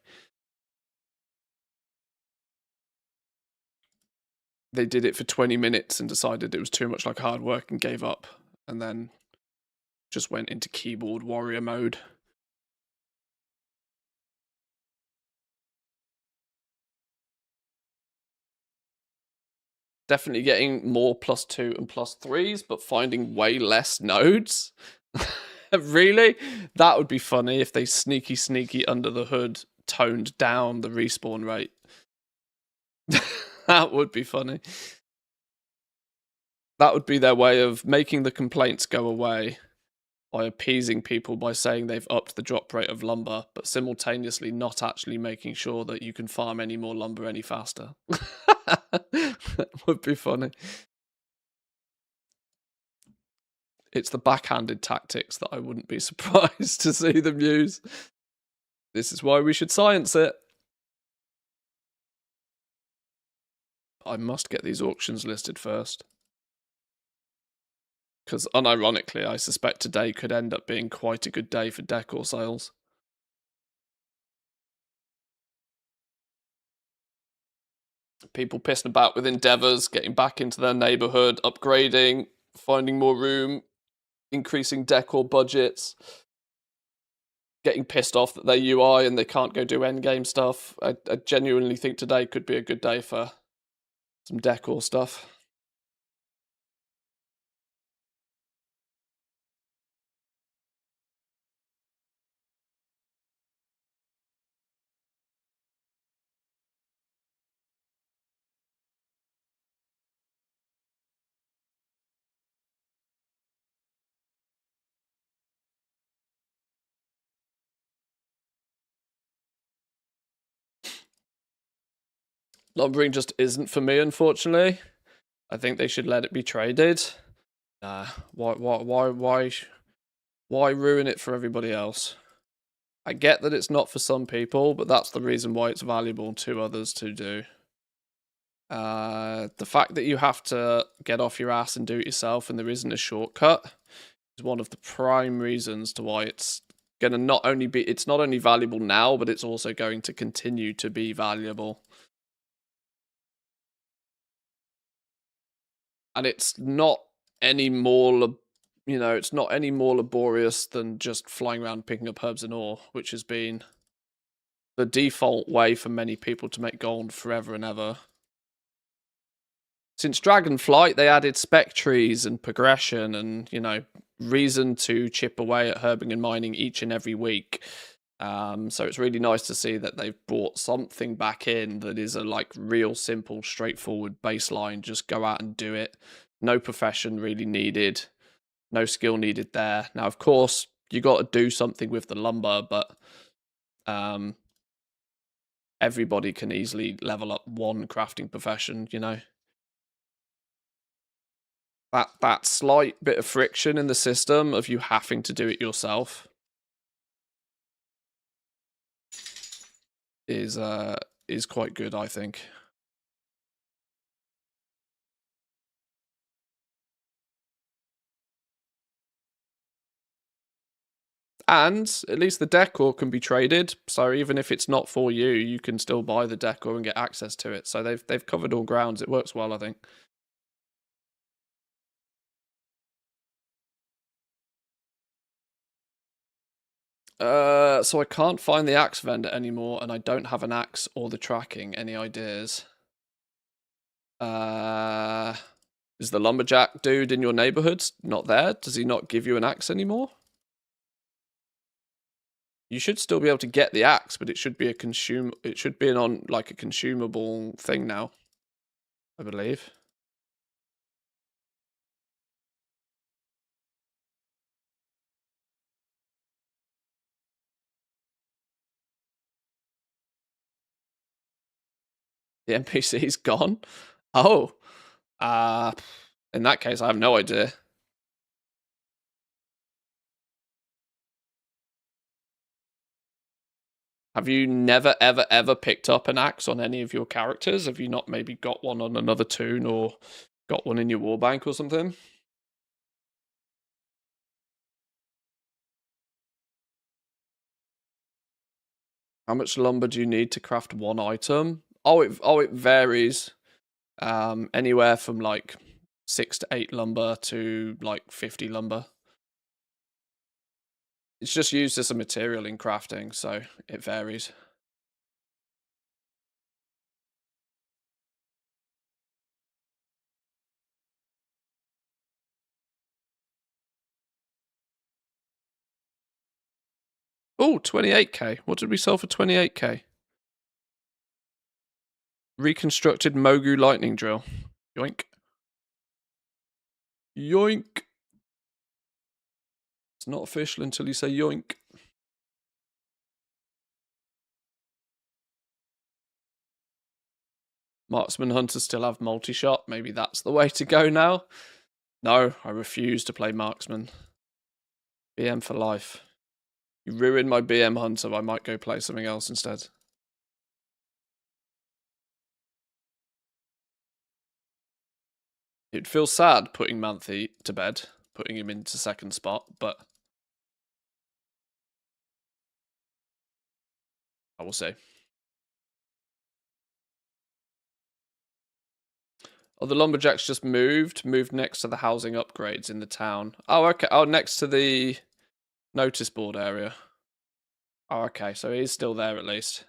They did it for 20 minutes and decided it was too much like hard work and gave up. And then just went into keyboard warrior mode. Definitely getting more +2 and +3s, but finding way less nodes. Really? That would be funny if they sneaky under the hood toned down the respawn rate. That would be funny. That would be their way of making the complaints go away by appeasing people by saying they've upped the drop rate of lumber, but simultaneously not actually making sure that you can farm any more lumber any faster. That would be funny. It's the backhanded tactics that I wouldn't be surprised to see them use. This is why we should science it. I must get these auctions listed first. Because unironically, I suspect today could end up being quite a good day for decor sales. People pissing about with endeavors, getting back into their neighborhood, upgrading, finding more room, increasing decor budgets. getting pissed off that their UI and they can't go do endgame stuff. I genuinely think today could be a good day for some decor stuff. Lumbering just isn't for me, unfortunately. I think they should let it be traded. Why ruin it for everybody else? I get that it's not for some people, but that's the reason why it's valuable to others to do. The fact that you have to get off your ass and do it yourself and there isn't a shortcut is one of the prime reasons to why it's gonna it's not only valuable now, but it's also going to continue to be valuable. And it's not any more, it's not any more laborious than just flying around picking up herbs and ore, which has been the default way for many people to make gold forever and ever. Since Dragonflight, they added spec trees and progression and, reason to chip away at herbing and mining each and every week. So it's really nice to see that they've brought something back in that is a real simple, straightforward baseline. Just go out and do it. No profession really needed. No skill needed there. Now, of course, you got to do something with the lumber, but everybody can easily level up one crafting profession, That slight bit of friction in the system of you having to do it yourself is quite good, I think. And at least the decor can be traded, so even if it's not for you, you can still buy the decor and get access to it. So they've covered all grounds. It works well, I think. So I can't find the axe vendor anymore, and I don't have an axe or the tracking. Any ideas? Is the lumberjack dude in your neighborhood not there? Does he not give you an axe anymore? You should still be able to get the axe, but it should be a consumable thing now, I believe. The NPC's gone? Oh. In that case, I have no idea. Have you never, ever, ever picked up an axe on any of your characters? Have you not maybe got one on another toon or got one in your warbank or something? How much lumber do you need to craft one item? Oh, it varies. Anywhere from 6 to 8 lumber to 50 lumber. It's just used as a material in crafting, so it varies. Oh, 28k. What did we sell for 28k? Reconstructed Mogu lightning drill. Yoink. Yoink. It's not official until you say yoink. Marksman hunters still have multi-shot. Maybe that's the way to go now. No, I refuse to play marksman. BM for life. You ruined my BM hunter. I might go play something else instead. It'd feel sad putting Manthe to bed, putting him into second spot, but I will see. Oh, the lumberjacks just moved next to the housing upgrades in the town. Oh, okay. Oh, next to the notice board area. Oh, okay, so he's still there at least.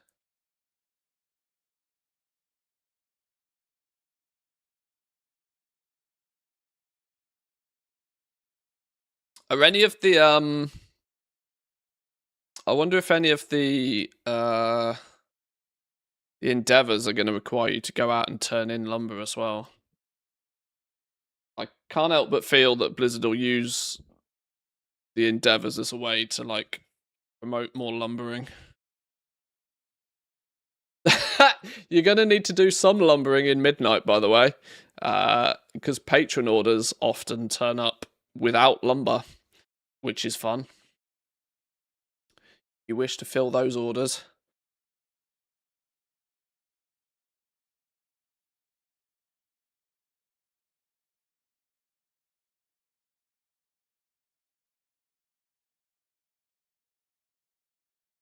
Are any of the I wonder if any of the endeavors are going to require you to go out and turn in lumber as well. I can't help but feel that Blizzard will use the endeavors as a way to like promote more lumbering. You're going to need to do some lumbering in Midnight, by the way, because patron orders often turn up without lumber, which is fun. You wish to fill those orders.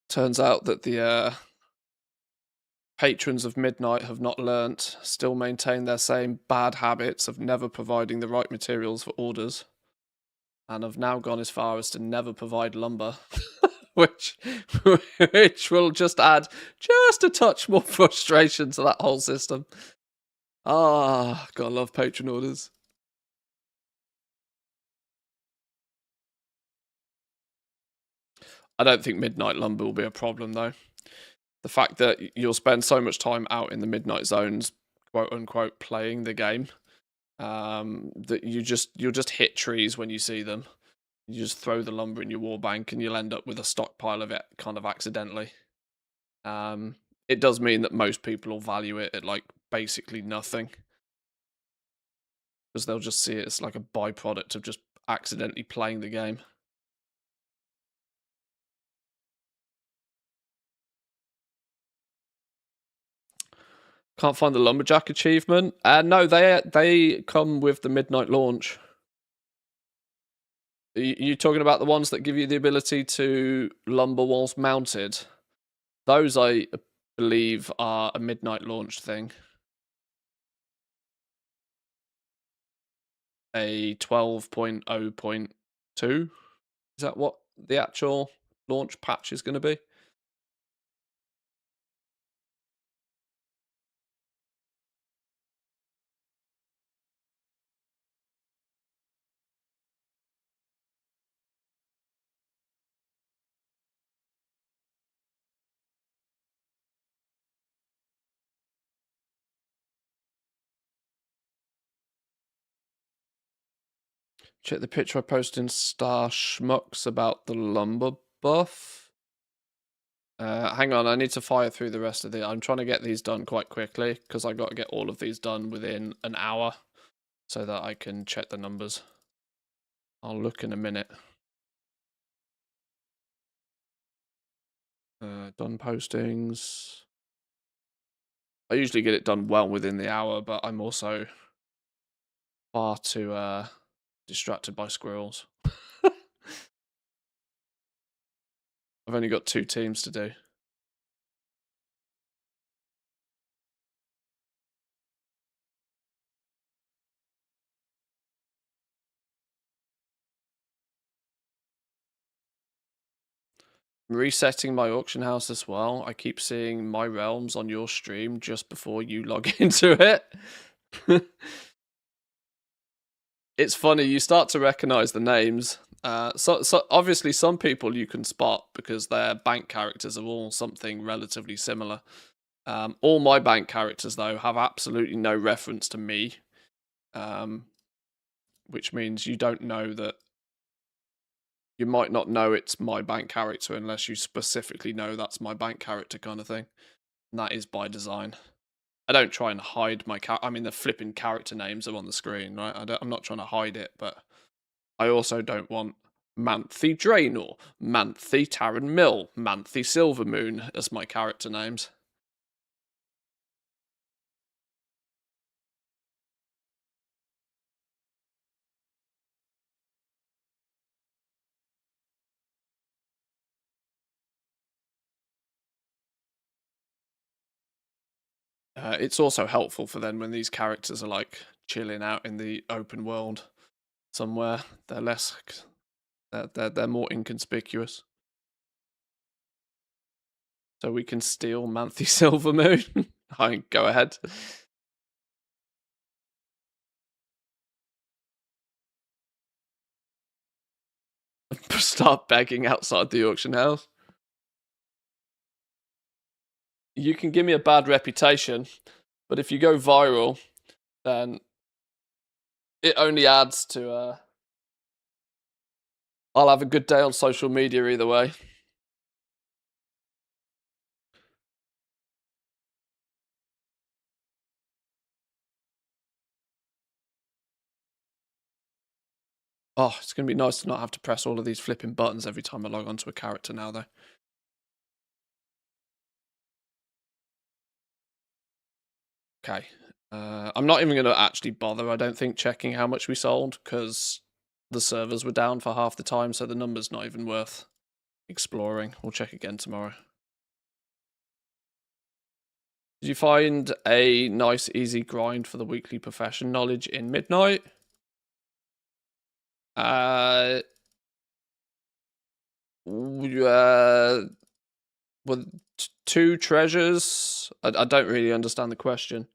Turns out that the patrons of Midnight have not learnt, still maintain their same bad habits of never providing the right materials for orders, and have now gone as far as to never provide lumber, which will just add just a touch more frustration to that whole system. Ah, gotta love patron orders. I don't think Midnight lumber will be a problem though. The fact that you'll spend so much time out in the Midnight zones, quote unquote, playing the game, that you'll just hit trees when you see them. You just throw the lumber in your war bank, and you'll end up with a stockpile of it, kind of accidentally. It does mean that most people will value it at like basically nothing, because they'll just see it as like a byproduct of just accidentally playing the game. Can't find the lumberjack achievement. No, they come with the Midnight launch. Are you talking about the ones that give you the ability to lumber whilst mounted? Those, I believe, are a Midnight launch thing. A 12.0.2. Is that what the actual launch patch is going to be? Check the picture I posted in Star Schmucks about the lumber buff. Hang on, I need to fire through the rest of the. I'm trying to get these done quite quickly because I got to get all of these done within an hour so that I can check the numbers. I'll look in a minute. Done postings. I usually get it done well within the hour, but I'm also far too distracted by squirrels. I've only got 2 teams to do. I'm resetting my auction house as well. I keep seeing my realms on your stream just before you log into it. It's funny, you start to recognize the names. So obviously some people you can spot because their bank characters are all something relatively similar. All my bank characters, though, have absolutely no reference to me, which means you don't know that. You might not know it's my bank character unless you specifically know that's my bank character kind of thing. And that is by design. I don't try and hide my I mean, the flipping character names are on the screen, right? I'm not trying to hide it, but I also don't want Manthe Draenor, Manthe Taran Mill, Manthe Silvermoon as my character names. It's also helpful for then when these characters are like chilling out in the open world somewhere. They're less, they're more inconspicuous. So we can steal Manthe Silvermoon. Go ahead. Start begging outside the auction house. You can give me a bad reputation, but if you go viral, then it only adds to... I'll have a good day on social media either way. Oh, it's going to be nice to not have to press all of these flipping buttons every time I log onto a character now, though. Okay. I'm not even going to actually bother, I don't think, checking how much we sold, because the servers were down for half the time, so the number's not even worth exploring. We'll check again tomorrow. Did you find a nice, easy grind for the weekly profession knowledge in Midnight? With 2 treasures? I don't really understand the question.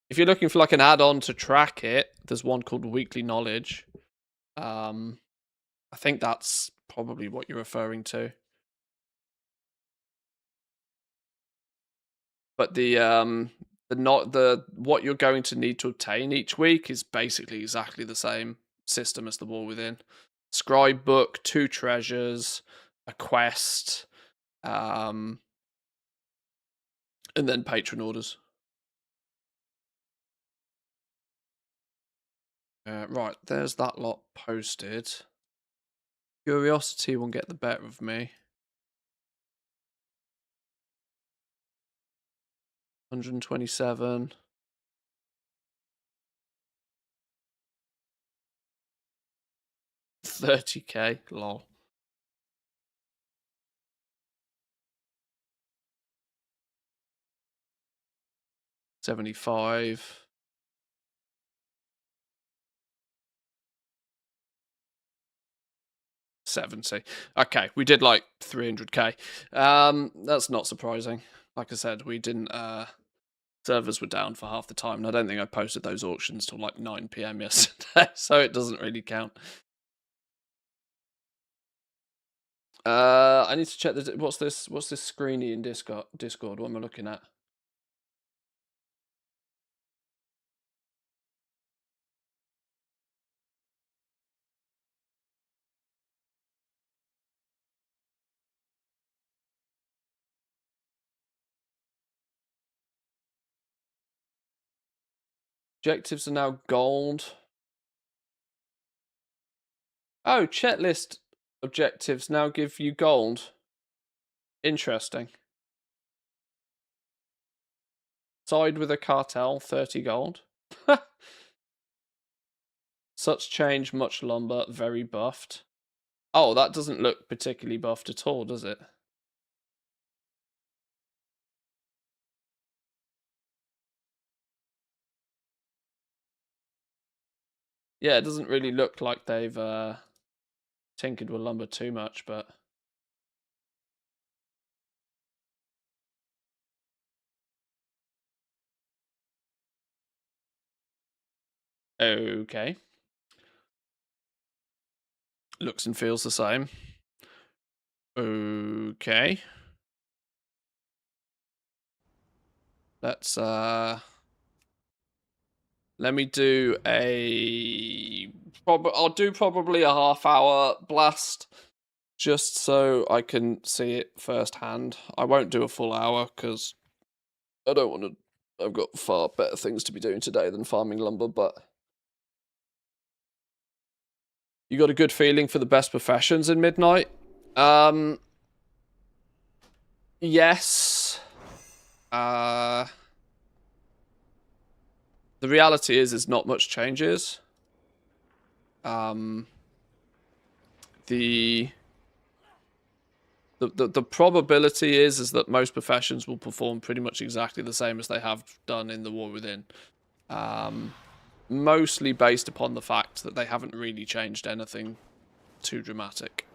If you're looking for like an add-on to track it, there's one called Weekly Knowledge. I think that's probably what you're referring to. But what you're going to need to obtain each week is basically exactly the same system as the War Within. Scribe book, 2 treasures, a quest, and then patron orders. Right, there's that lot posted. Curiosity won't get the better of me. 127. $30K, lol. $75. 70. Okay, we did like 300K. That's not surprising. Like I said, we didn't. Servers were down for half the time, and I don't think I posted those auctions till like 9 PM yesterday, so it doesn't really count. I need to check the what's this screeny in Discord? What am I looking at? Objectives are now gold. Oh, checklist objectives now give you gold. Interesting. Side with a cartel, 30 gold. Such change, much lumber, very buffed. Oh, that doesn't look particularly buffed at all, does it? Yeah, it doesn't really look like they've tinkered with lumber too much, but... Okay. Looks and feels the same. Okay. Let's let me do I'll do probably a half-hour blast, just so I can see it firsthand. I won't do a full hour because I don't want to. I've got far better things to be doing today than farming lumber. But you got a good feeling for the best professions in Midnight? Yes. The reality is not much changes. The probability is that most professions will perform pretty much exactly the same as they have done in the War Within. Mostly based upon the fact that they haven't really changed anything too dramatic.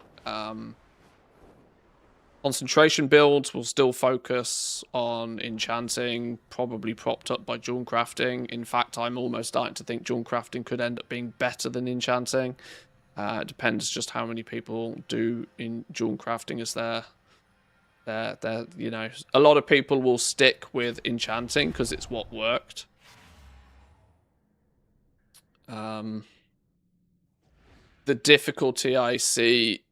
Concentration builds will still focus on enchanting, probably propped up by jewel crafting. In fact, I'm almost starting to think jewel crafting could end up being better than enchanting. It depends just how many people do in jewel crafting as their you know, a lot of people will stick with enchanting because it's what worked. The difficulty I see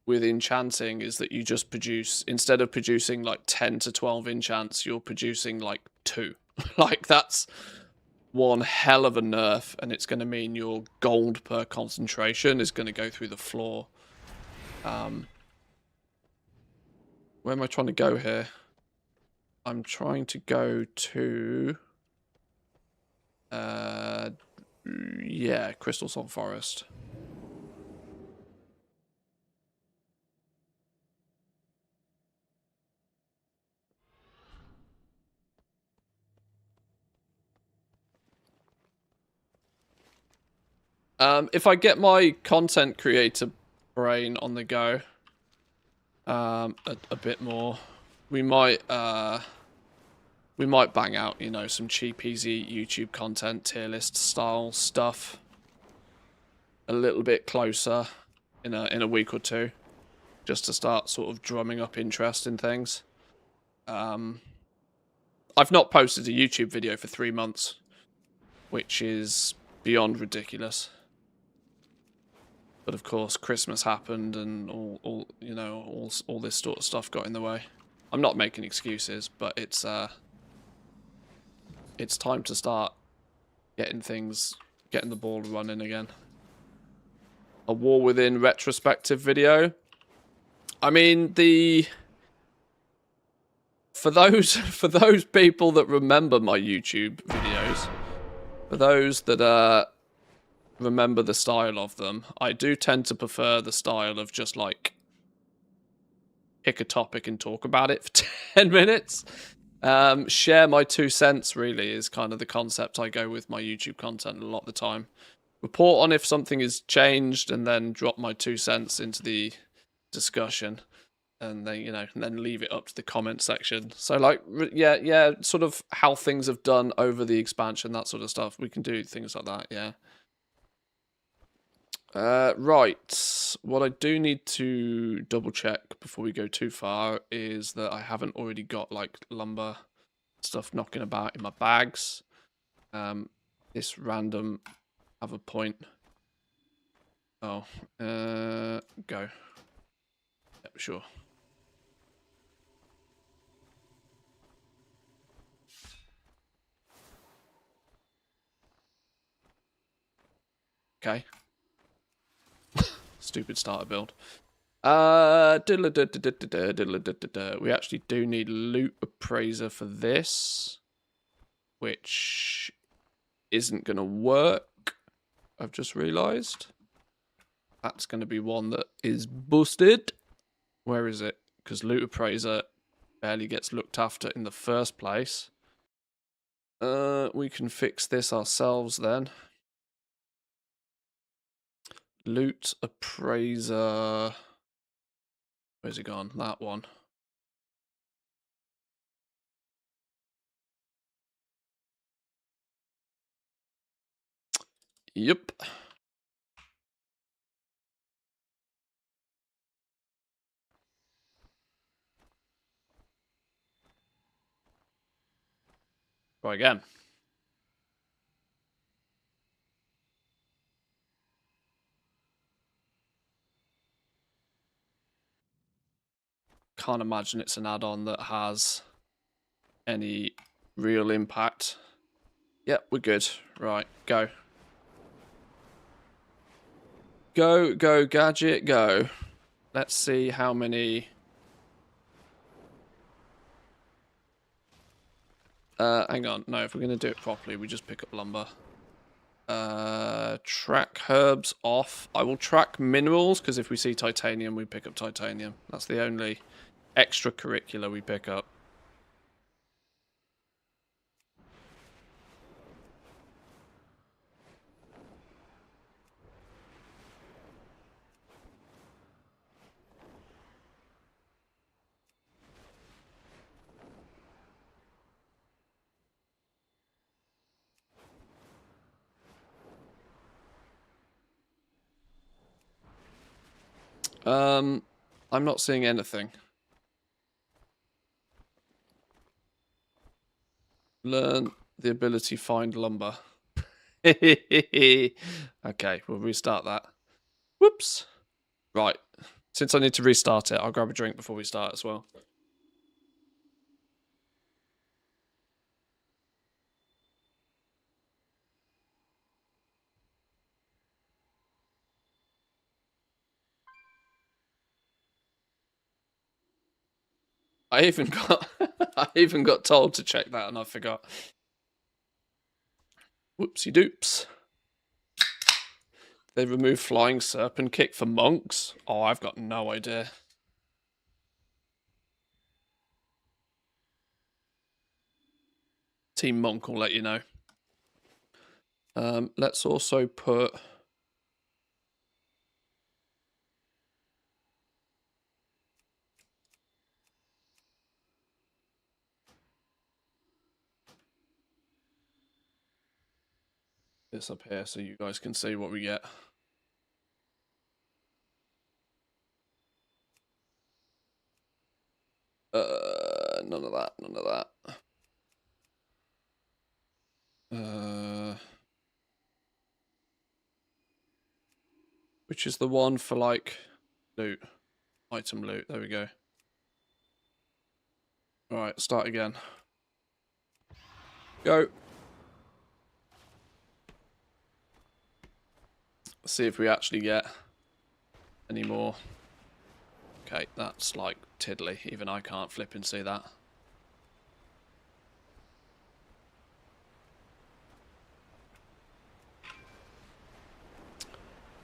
with enchanting is that you just produce, instead of producing like 10 to 12 enchants, you're producing like 2. Like, that's one hell of a nerf, and it's going to mean your gold per concentration is going to go through the floor. Where am I trying to go here? I'm trying to go to... yeah, Crystal Salt Forest. If I get my content creator brain on the go a bit more, we might bang out, you know, some cheap, easy YouTube content, tier list style stuff a little bit closer in a week or two, just to start sort of drumming up interest in things. I've not posted a YouTube video for 3 months, which is beyond ridiculous. But of course, Christmas happened, and all this sort of stuff got in the way. I'm not making excuses, but it's time to start getting the ball running again. A War Within retrospective video. I mean, for those people that remember my YouTube videos, for those that remember the style of them, I do tend to prefer the style of just like pick a topic and talk about it for 10 minutes. Share my 2 cents really is kind of the concept I go with my YouTube content a lot of the time. Report on if something has changed, and then drop my 2 cents into the discussion, and then, you know, and then leave it up to the comment section. So like, yeah, sort of how things have done over the expansion, that sort of stuff. We can do things like that, yeah. Right, what I do need to double check before we go too far is that I haven't already got like lumber stuff knocking about in my bags. This random have a point. Oh, go. Yep, sure. Okay. Stupid starter build. We actually do need loot appraiser for this, which isn't going to work. I've just realized. That's going to be one that is busted. Where is it? Because loot appraiser barely gets looked after in the first place. We can fix this ourselves then. Loot appraiser. Where's it gone? That one. Yep. Try again. Can't imagine it's an add-on that has any real impact. Yep, we're good. Right, go. Go, gadget, go. Let's see how many... hang on. No, if we're going to do it properly, we just pick up lumber. Track herbs off. I will track minerals, because if we see titanium, we pick up titanium. That's the only extracurricular we pick up. I'm not seeing anything. Learn the ability find lumber. Okay, we'll restart that. Whoops. Right. Since I need to restart it, I'll grab a drink before we start as well. I even got told to check that and I forgot. Whoopsie doops. They removed flying serpent kick for monks? Oh, I've got no idea. Team Monk will let you know. Let's also put... this up here so you guys can see what we get. None of that, none of that. Which is the one for, like, loot. Item loot, there we go. Alright, start again. Go. Let's see if we actually get any more. Okay, that's like tiddly. Even I can't flip and see that.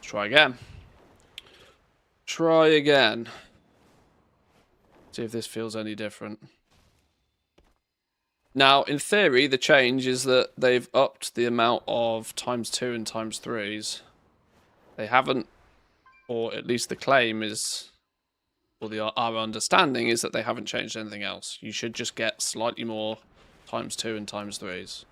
Try again. Try again. See if this feels any different. Now, in theory, the change is that they've upped the amount of ×2 and ×3s. They haven't, or at least the claim is, or our understanding is that they haven't changed anything else. You should just get slightly more ×2 and ×3s.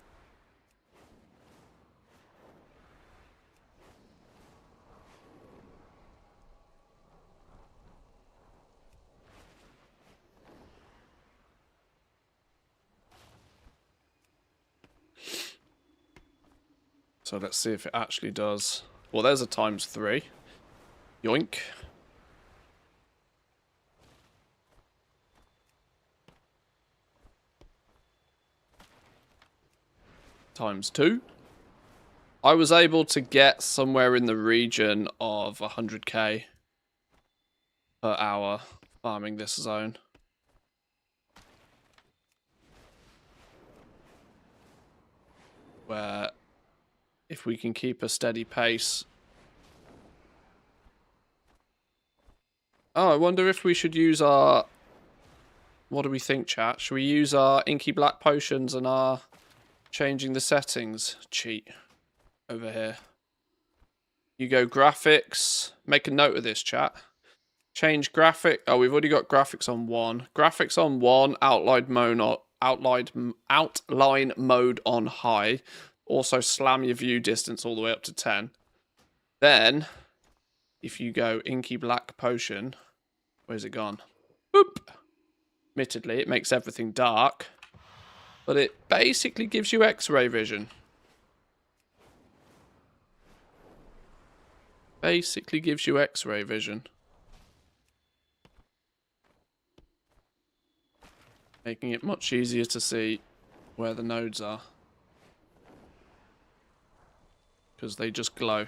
So let's see if it actually does. Well, there's a ×3. Yoink. ×2. I was able to get somewhere in the region of 100k per hour farming this zone. Where if we can keep a steady pace. Oh, I wonder if we should use our... What do we think, chat? Should we use our inky black potions and our changing the settings cheat over here? You go graphics. Make a note of this, chat. Change graphic. Oh, we've already got graphics on 1. Graphics on 1. Outline mode on high. Also slam your view distance all the way up to 10. Then, if you go inky black potion, where's it gone? Boop. Admittedly, it makes everything dark, but it basically gives you X-ray vision. Basically gives you X-ray vision. Making it much easier to see where the nodes are. Because they just glow.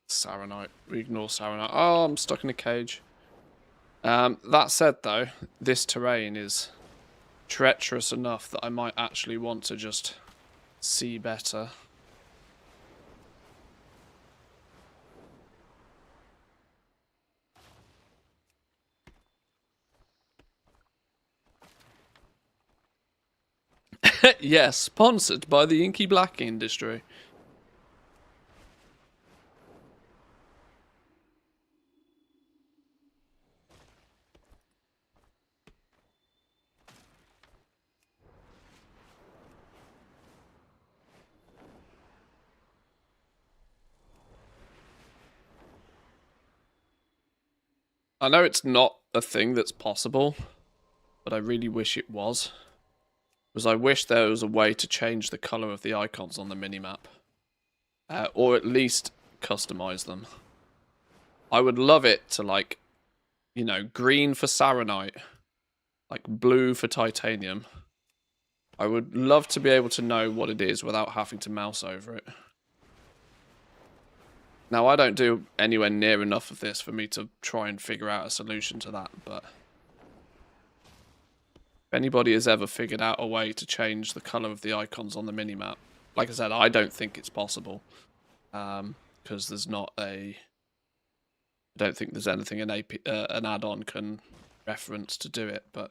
Saronite. We ignore Saronite. Oh, I'm stuck in a cage. That said, though, this terrain is treacherous enough that I might actually want to just see better. Yes, sponsored by the inky black industry. I know it's not a thing that's possible, but I really wish it was. Because I wish there was a way to change the color of the icons on the minimap. Or at least customize them. I would love it to, like, you know, green for Saronite, like blue for titanium. I would love to be able to know what it is without having to mouse over it. Now, I don't do anywhere near enough of this for me to try and figure out a solution to that, but if anybody has ever figured out a way to change the color of the icons on the minimap, like I said, I don't think it's possible, because there's not a... I don't think there's anything an add-on can reference to do it, but...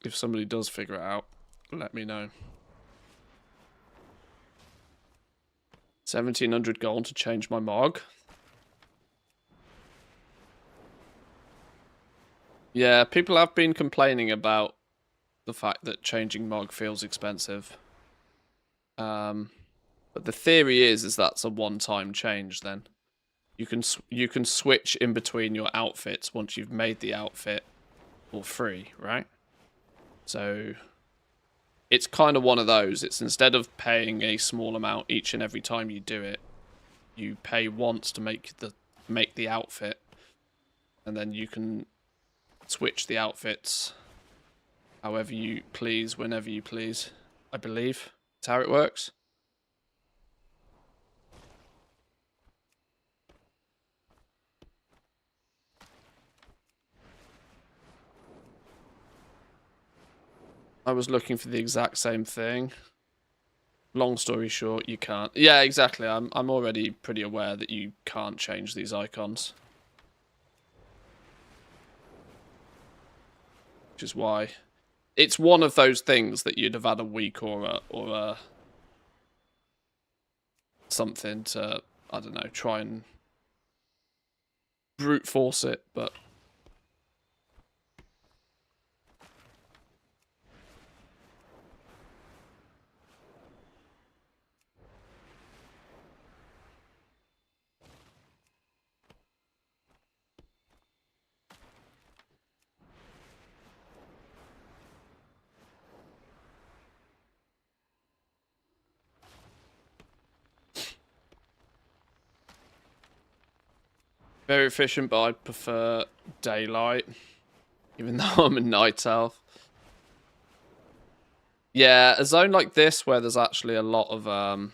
if somebody does figure it out, let me know. 1700 gold to change my MOG. Yeah, people have been complaining about the fact that changing MOG feels expensive. But the theory is that's a one-time change then. You can switch in between your outfits once you've made the outfit for free, right? So it's kind of one of those. It's instead of paying a small amount each and every time you do it, you pay once to make the outfit, and then you can switch the outfits however you please, whenever you please. I believe that's how it works. I was looking for the exact same thing. Long story short, you can't. Yeah, exactly. I'm already pretty aware that you can't change these icons. Which is why it's one of those things that you'd have had a week or a something to, I don't know, try and brute force it, but very efficient, but I prefer daylight, even though I'm a night elf. Yeah, a zone like this where there's actually a lot of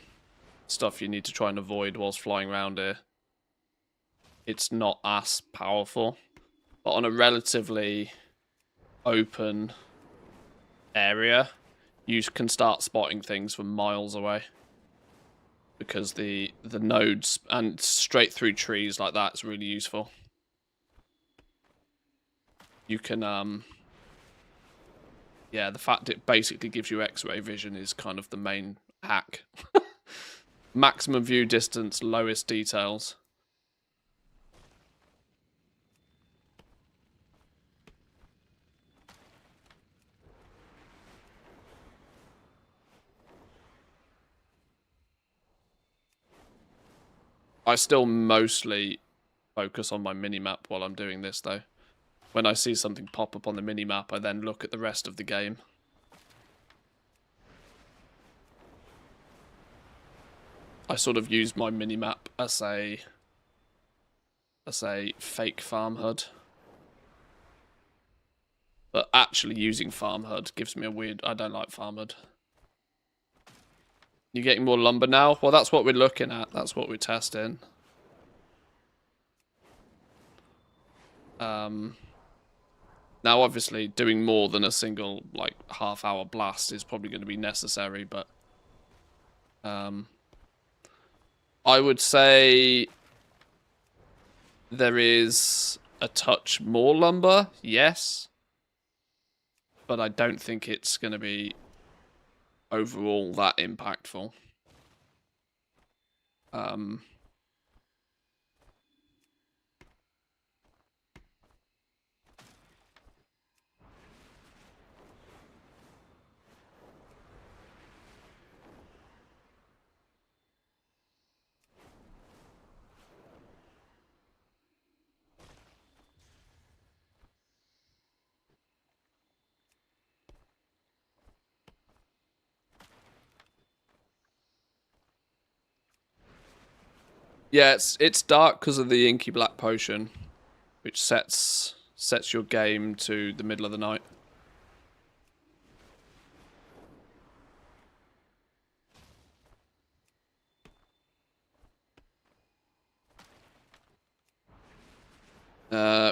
stuff you need to try and avoid whilst flying around here, it's not as powerful. But on a relatively open area, you can start spotting things from miles away. Because the nodes and straight through trees like that is really useful. You can yeah, the fact it basically gives you X-ray vision is kind of the main hack. Maximum view distance, lowest details. I still mostly focus on my minimap while I'm doing this, though. When I see something pop up on the minimap, I then look at the rest of the game. I sort of use my minimap as a fake farm HUD. But actually using farm HUD gives me a weird... I don't like farm HUD. You getting more lumber now? Well, that's what we're looking at. That's what we're testing. Now, obviously, doing more than a single, like, half-hour blast is probably going to be necessary, but... I would say... there is a touch more lumber, yes. But I don't think it's going to be overall that impactful. Yeah, it's dark because of the inky black potion, which sets your game to the middle of the night.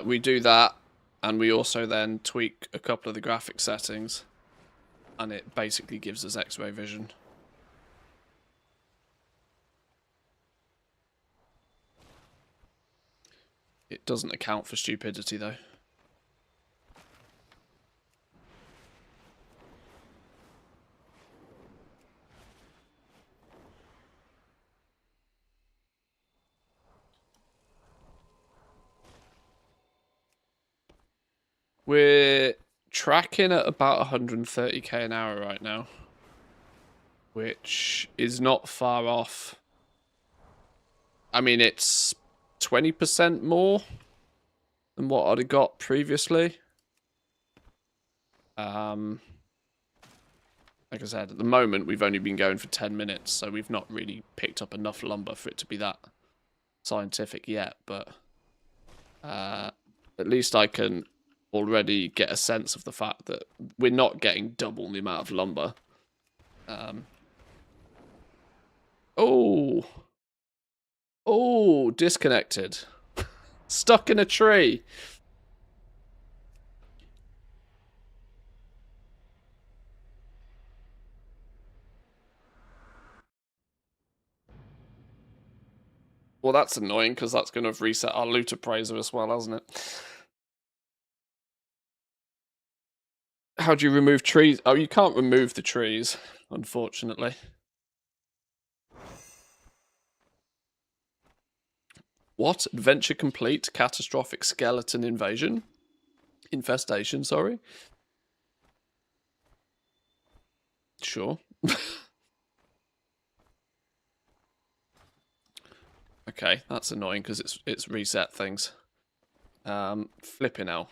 We do that, and we also then tweak a couple of the graphic settings, and it basically gives us X-ray vision. It doesn't account for stupidity, though. We're tracking at about 130k an hour right now, which is not far off. I mean, it's 20% more than what I'd have got previously. Like I said, at the moment, we've only been going for 10 minutes, so we've not really picked up enough lumber for it to be that scientific yet, but at least I can already get a sense of the fact that we're not getting double the amount of lumber. Oh, disconnected. Stuck in a tree. Well, that's annoying, because that's going to have reset our loot appraiser as well, hasn't it? How do you remove trees? Oh, you can't remove the trees, unfortunately. What? Adventure complete. Catastrophic skeleton invasion? Infestation, sorry. Sure. Okay, that's annoying because it's reset things. Flipping hell.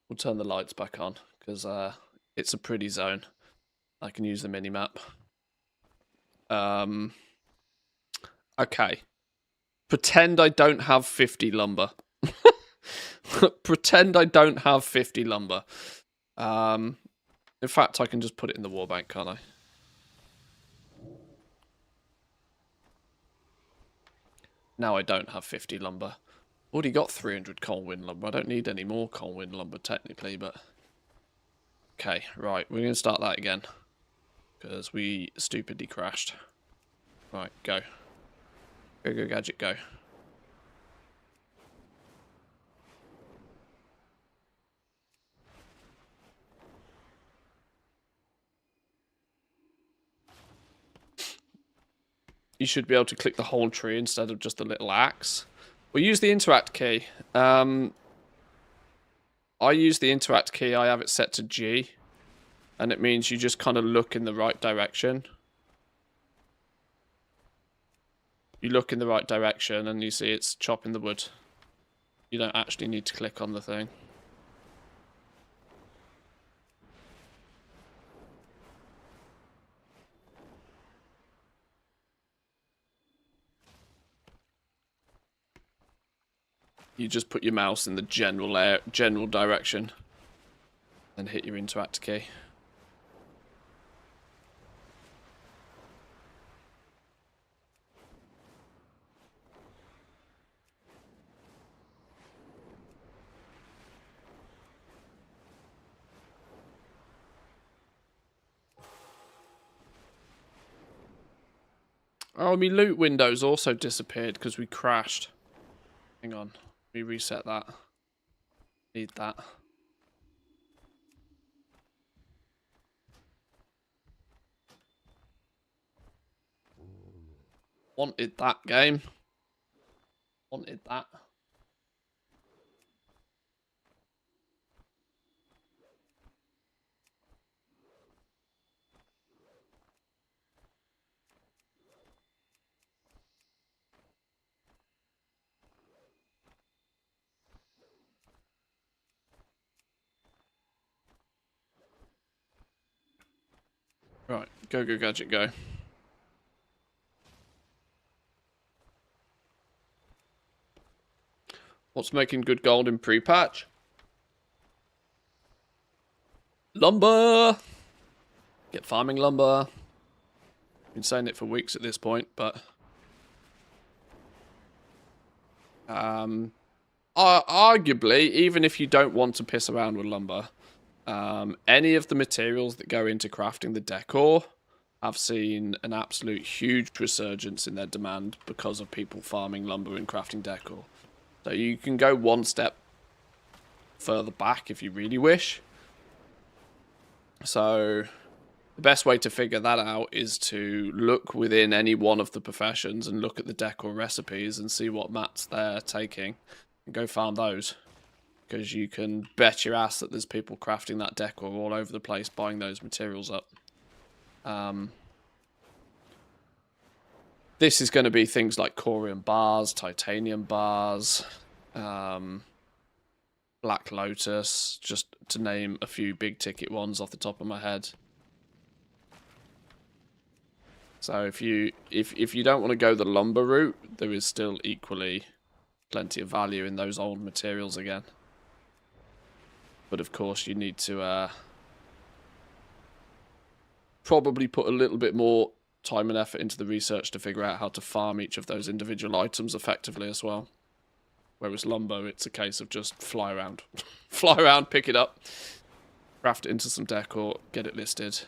We'll turn the lights back on because it's a pretty zone. I can use the mini map. Okay. Pretend I don't have 50 lumber. Pretend I don't have 50 lumber. In fact, I can just put it in the war bank, can't I? Now I don't have 50 lumber. Already got 300 coal wind lumber. I don't need any more coal wind lumber technically, but... Okay, right. We're going to start that again. Because we stupidly crashed. Right, go. Go, go, gadget, go. You should be able to click the whole tree instead of just the little axe. We'll use the interact key. I use the interact key. I have it set to G. And it means you just kind of look in the right direction. You look in the right direction and you see it's chopping the wood. You don't actually need to click on the thing. You just put your mouse in the general direction and hit your interact key. Oh, my loot window's also disappeared because we crashed. Hang on. Let me reset that. Need that. Wanted that, game. Wanted that. Right, go, go, gadget, go. What's making good gold in pre-patch? Lumber! Get farming lumber. Been saying it for weeks at this point, but... arguably, even if you don't want to piss around with lumber, any of the materials that go into crafting the decor have seen an absolute huge resurgence in their demand because of people farming lumber and crafting decor. So you can go one step further back if you really wish. So the best way to figure that out is to look within any one of the professions and look at the decor recipes and see what mats they're taking and go farm those. Because you can bet your ass that there's people crafting that decor all over the place, buying those materials up. This is going to be things like corium bars, titanium bars, Black Lotus, just to name a few big ticket ones off the top of my head. So if you don't want to go the lumber route, there is still equally plenty of value in those old materials again. But of course you need to probably put a little bit more time and effort into the research to figure out how to farm each of those individual items effectively as well. Whereas lumber, it's a case of just fly around. Fly around, pick it up, craft it into some decor, get it listed.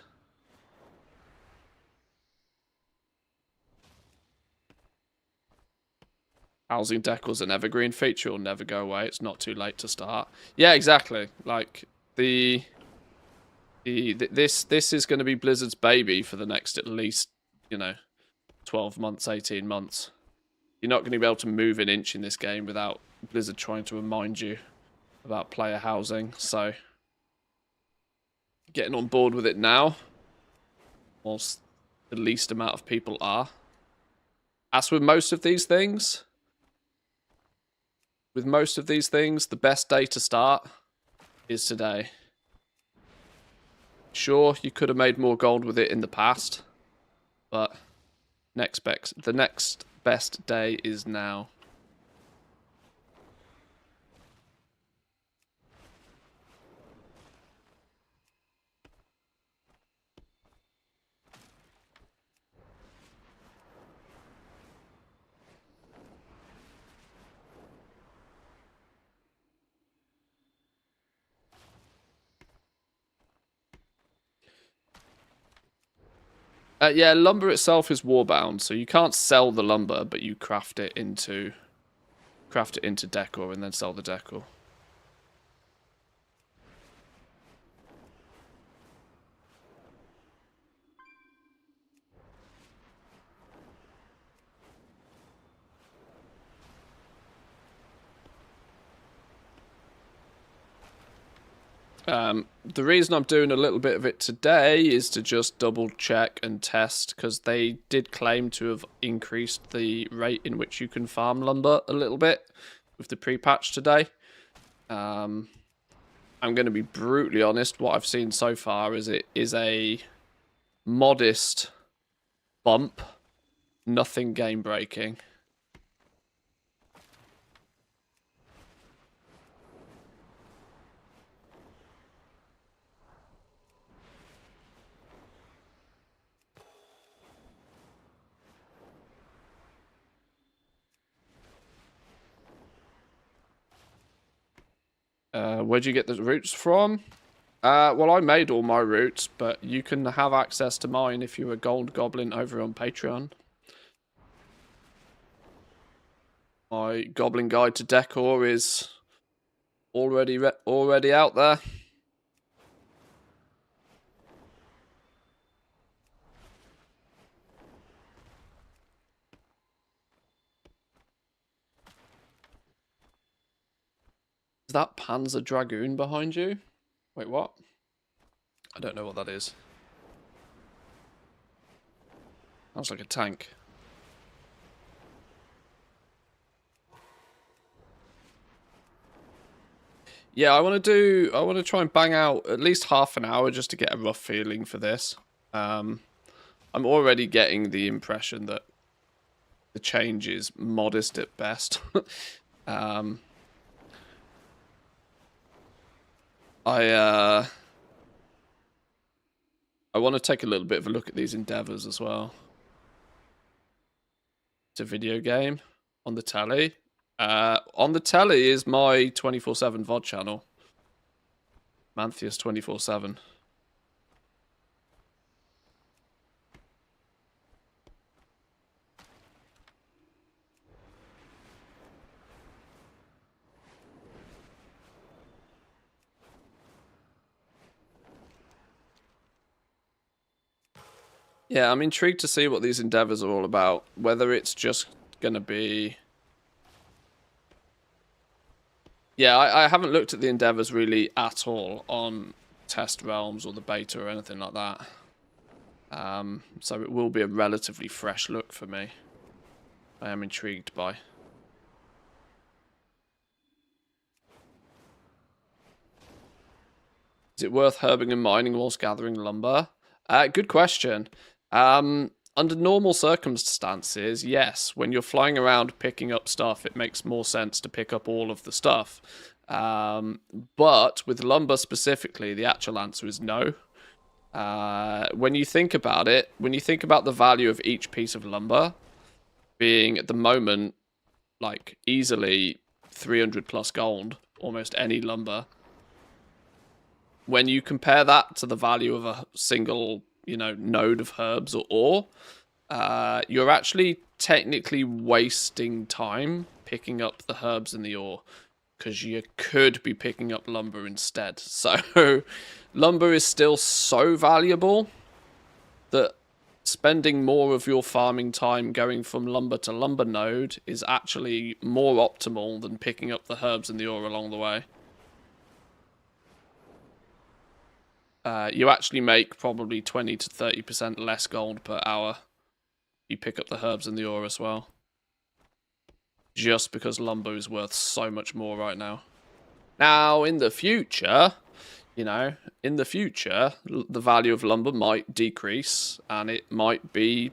Housing decor's an evergreen feature, will never go away. It's not too late to start. Yeah, exactly. Like, this is going to be Blizzard's baby for the next at least, 12 months, 18 months. You're not going to be able to move an inch in this game without Blizzard trying to remind you about player housing. So, getting on board with it now, whilst the least amount of people are. As with most of these things, the best day to start is today. Sure, you could have made more gold with it in the past, but the next best day is now. Yeah, lumber itself is warbound, so you can't sell the lumber, but you craft it into decor and then sell the decor. The reason I'm doing a little bit of it today is to just double check and test, because they did claim to have increased the rate in which you can farm lumber a little bit with the pre-patch today. I'm going to be brutally honest, what I've seen so far is it is a modest bump, nothing game breaking. Where'd you get the roots from? Well, I made all my roots, but you can have access to mine if you're a gold goblin over on Patreon. My goblin guide to decor is already out there. Is that Panzer Dragoon behind you? Wait, what? I don't know what that is. Sounds like a tank. Yeah, I want to try and bang out at least half an hour just to get a rough feeling for this. I'm already getting the impression that the change is modest at best. I want to take a little bit of a look at these endeavors as well. It's a video game on the telly. On the telly is my 24/7 VOD channel. Manthias 24/7. Yeah, I'm intrigued to see what these endeavors are all about. Whether it's just going to be... Yeah, I haven't looked at the endeavors really at all on Test Realms or the beta or anything like that. So it will be a relatively fresh look for me. I am intrigued by. Is it worth herbing and mining whilst gathering lumber? Good question. Under normal circumstances, yes. When you're flying around picking up stuff, it makes more sense to pick up all of the stuff. But with lumber specifically, the actual answer is no. When you think about it, when you think about the value of each piece of lumber being at the moment, like easily 300 plus gold, almost any lumber. When you compare that to the value of a single, node of herbs or ore, you're actually technically wasting time picking up the herbs and the ore because you could be picking up lumber instead. So lumber is still so valuable that spending more of your farming time going from lumber to lumber node is actually more optimal than picking up the herbs and the ore along the way. You actually make probably 20 to 30% less gold per hour. You pick up the herbs and the ore as well. Just because lumber is worth so much more right now. Now, in the future, the value of lumber might decrease, and it might be,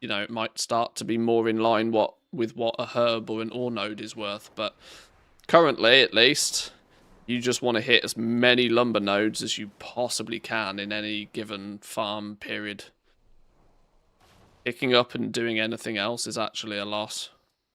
it might start to be more in line with what a herb or an ore node is worth. But currently, at least, you just want to hit as many lumber nodes as you possibly can in any given farm period. Picking up and doing anything else is actually a loss.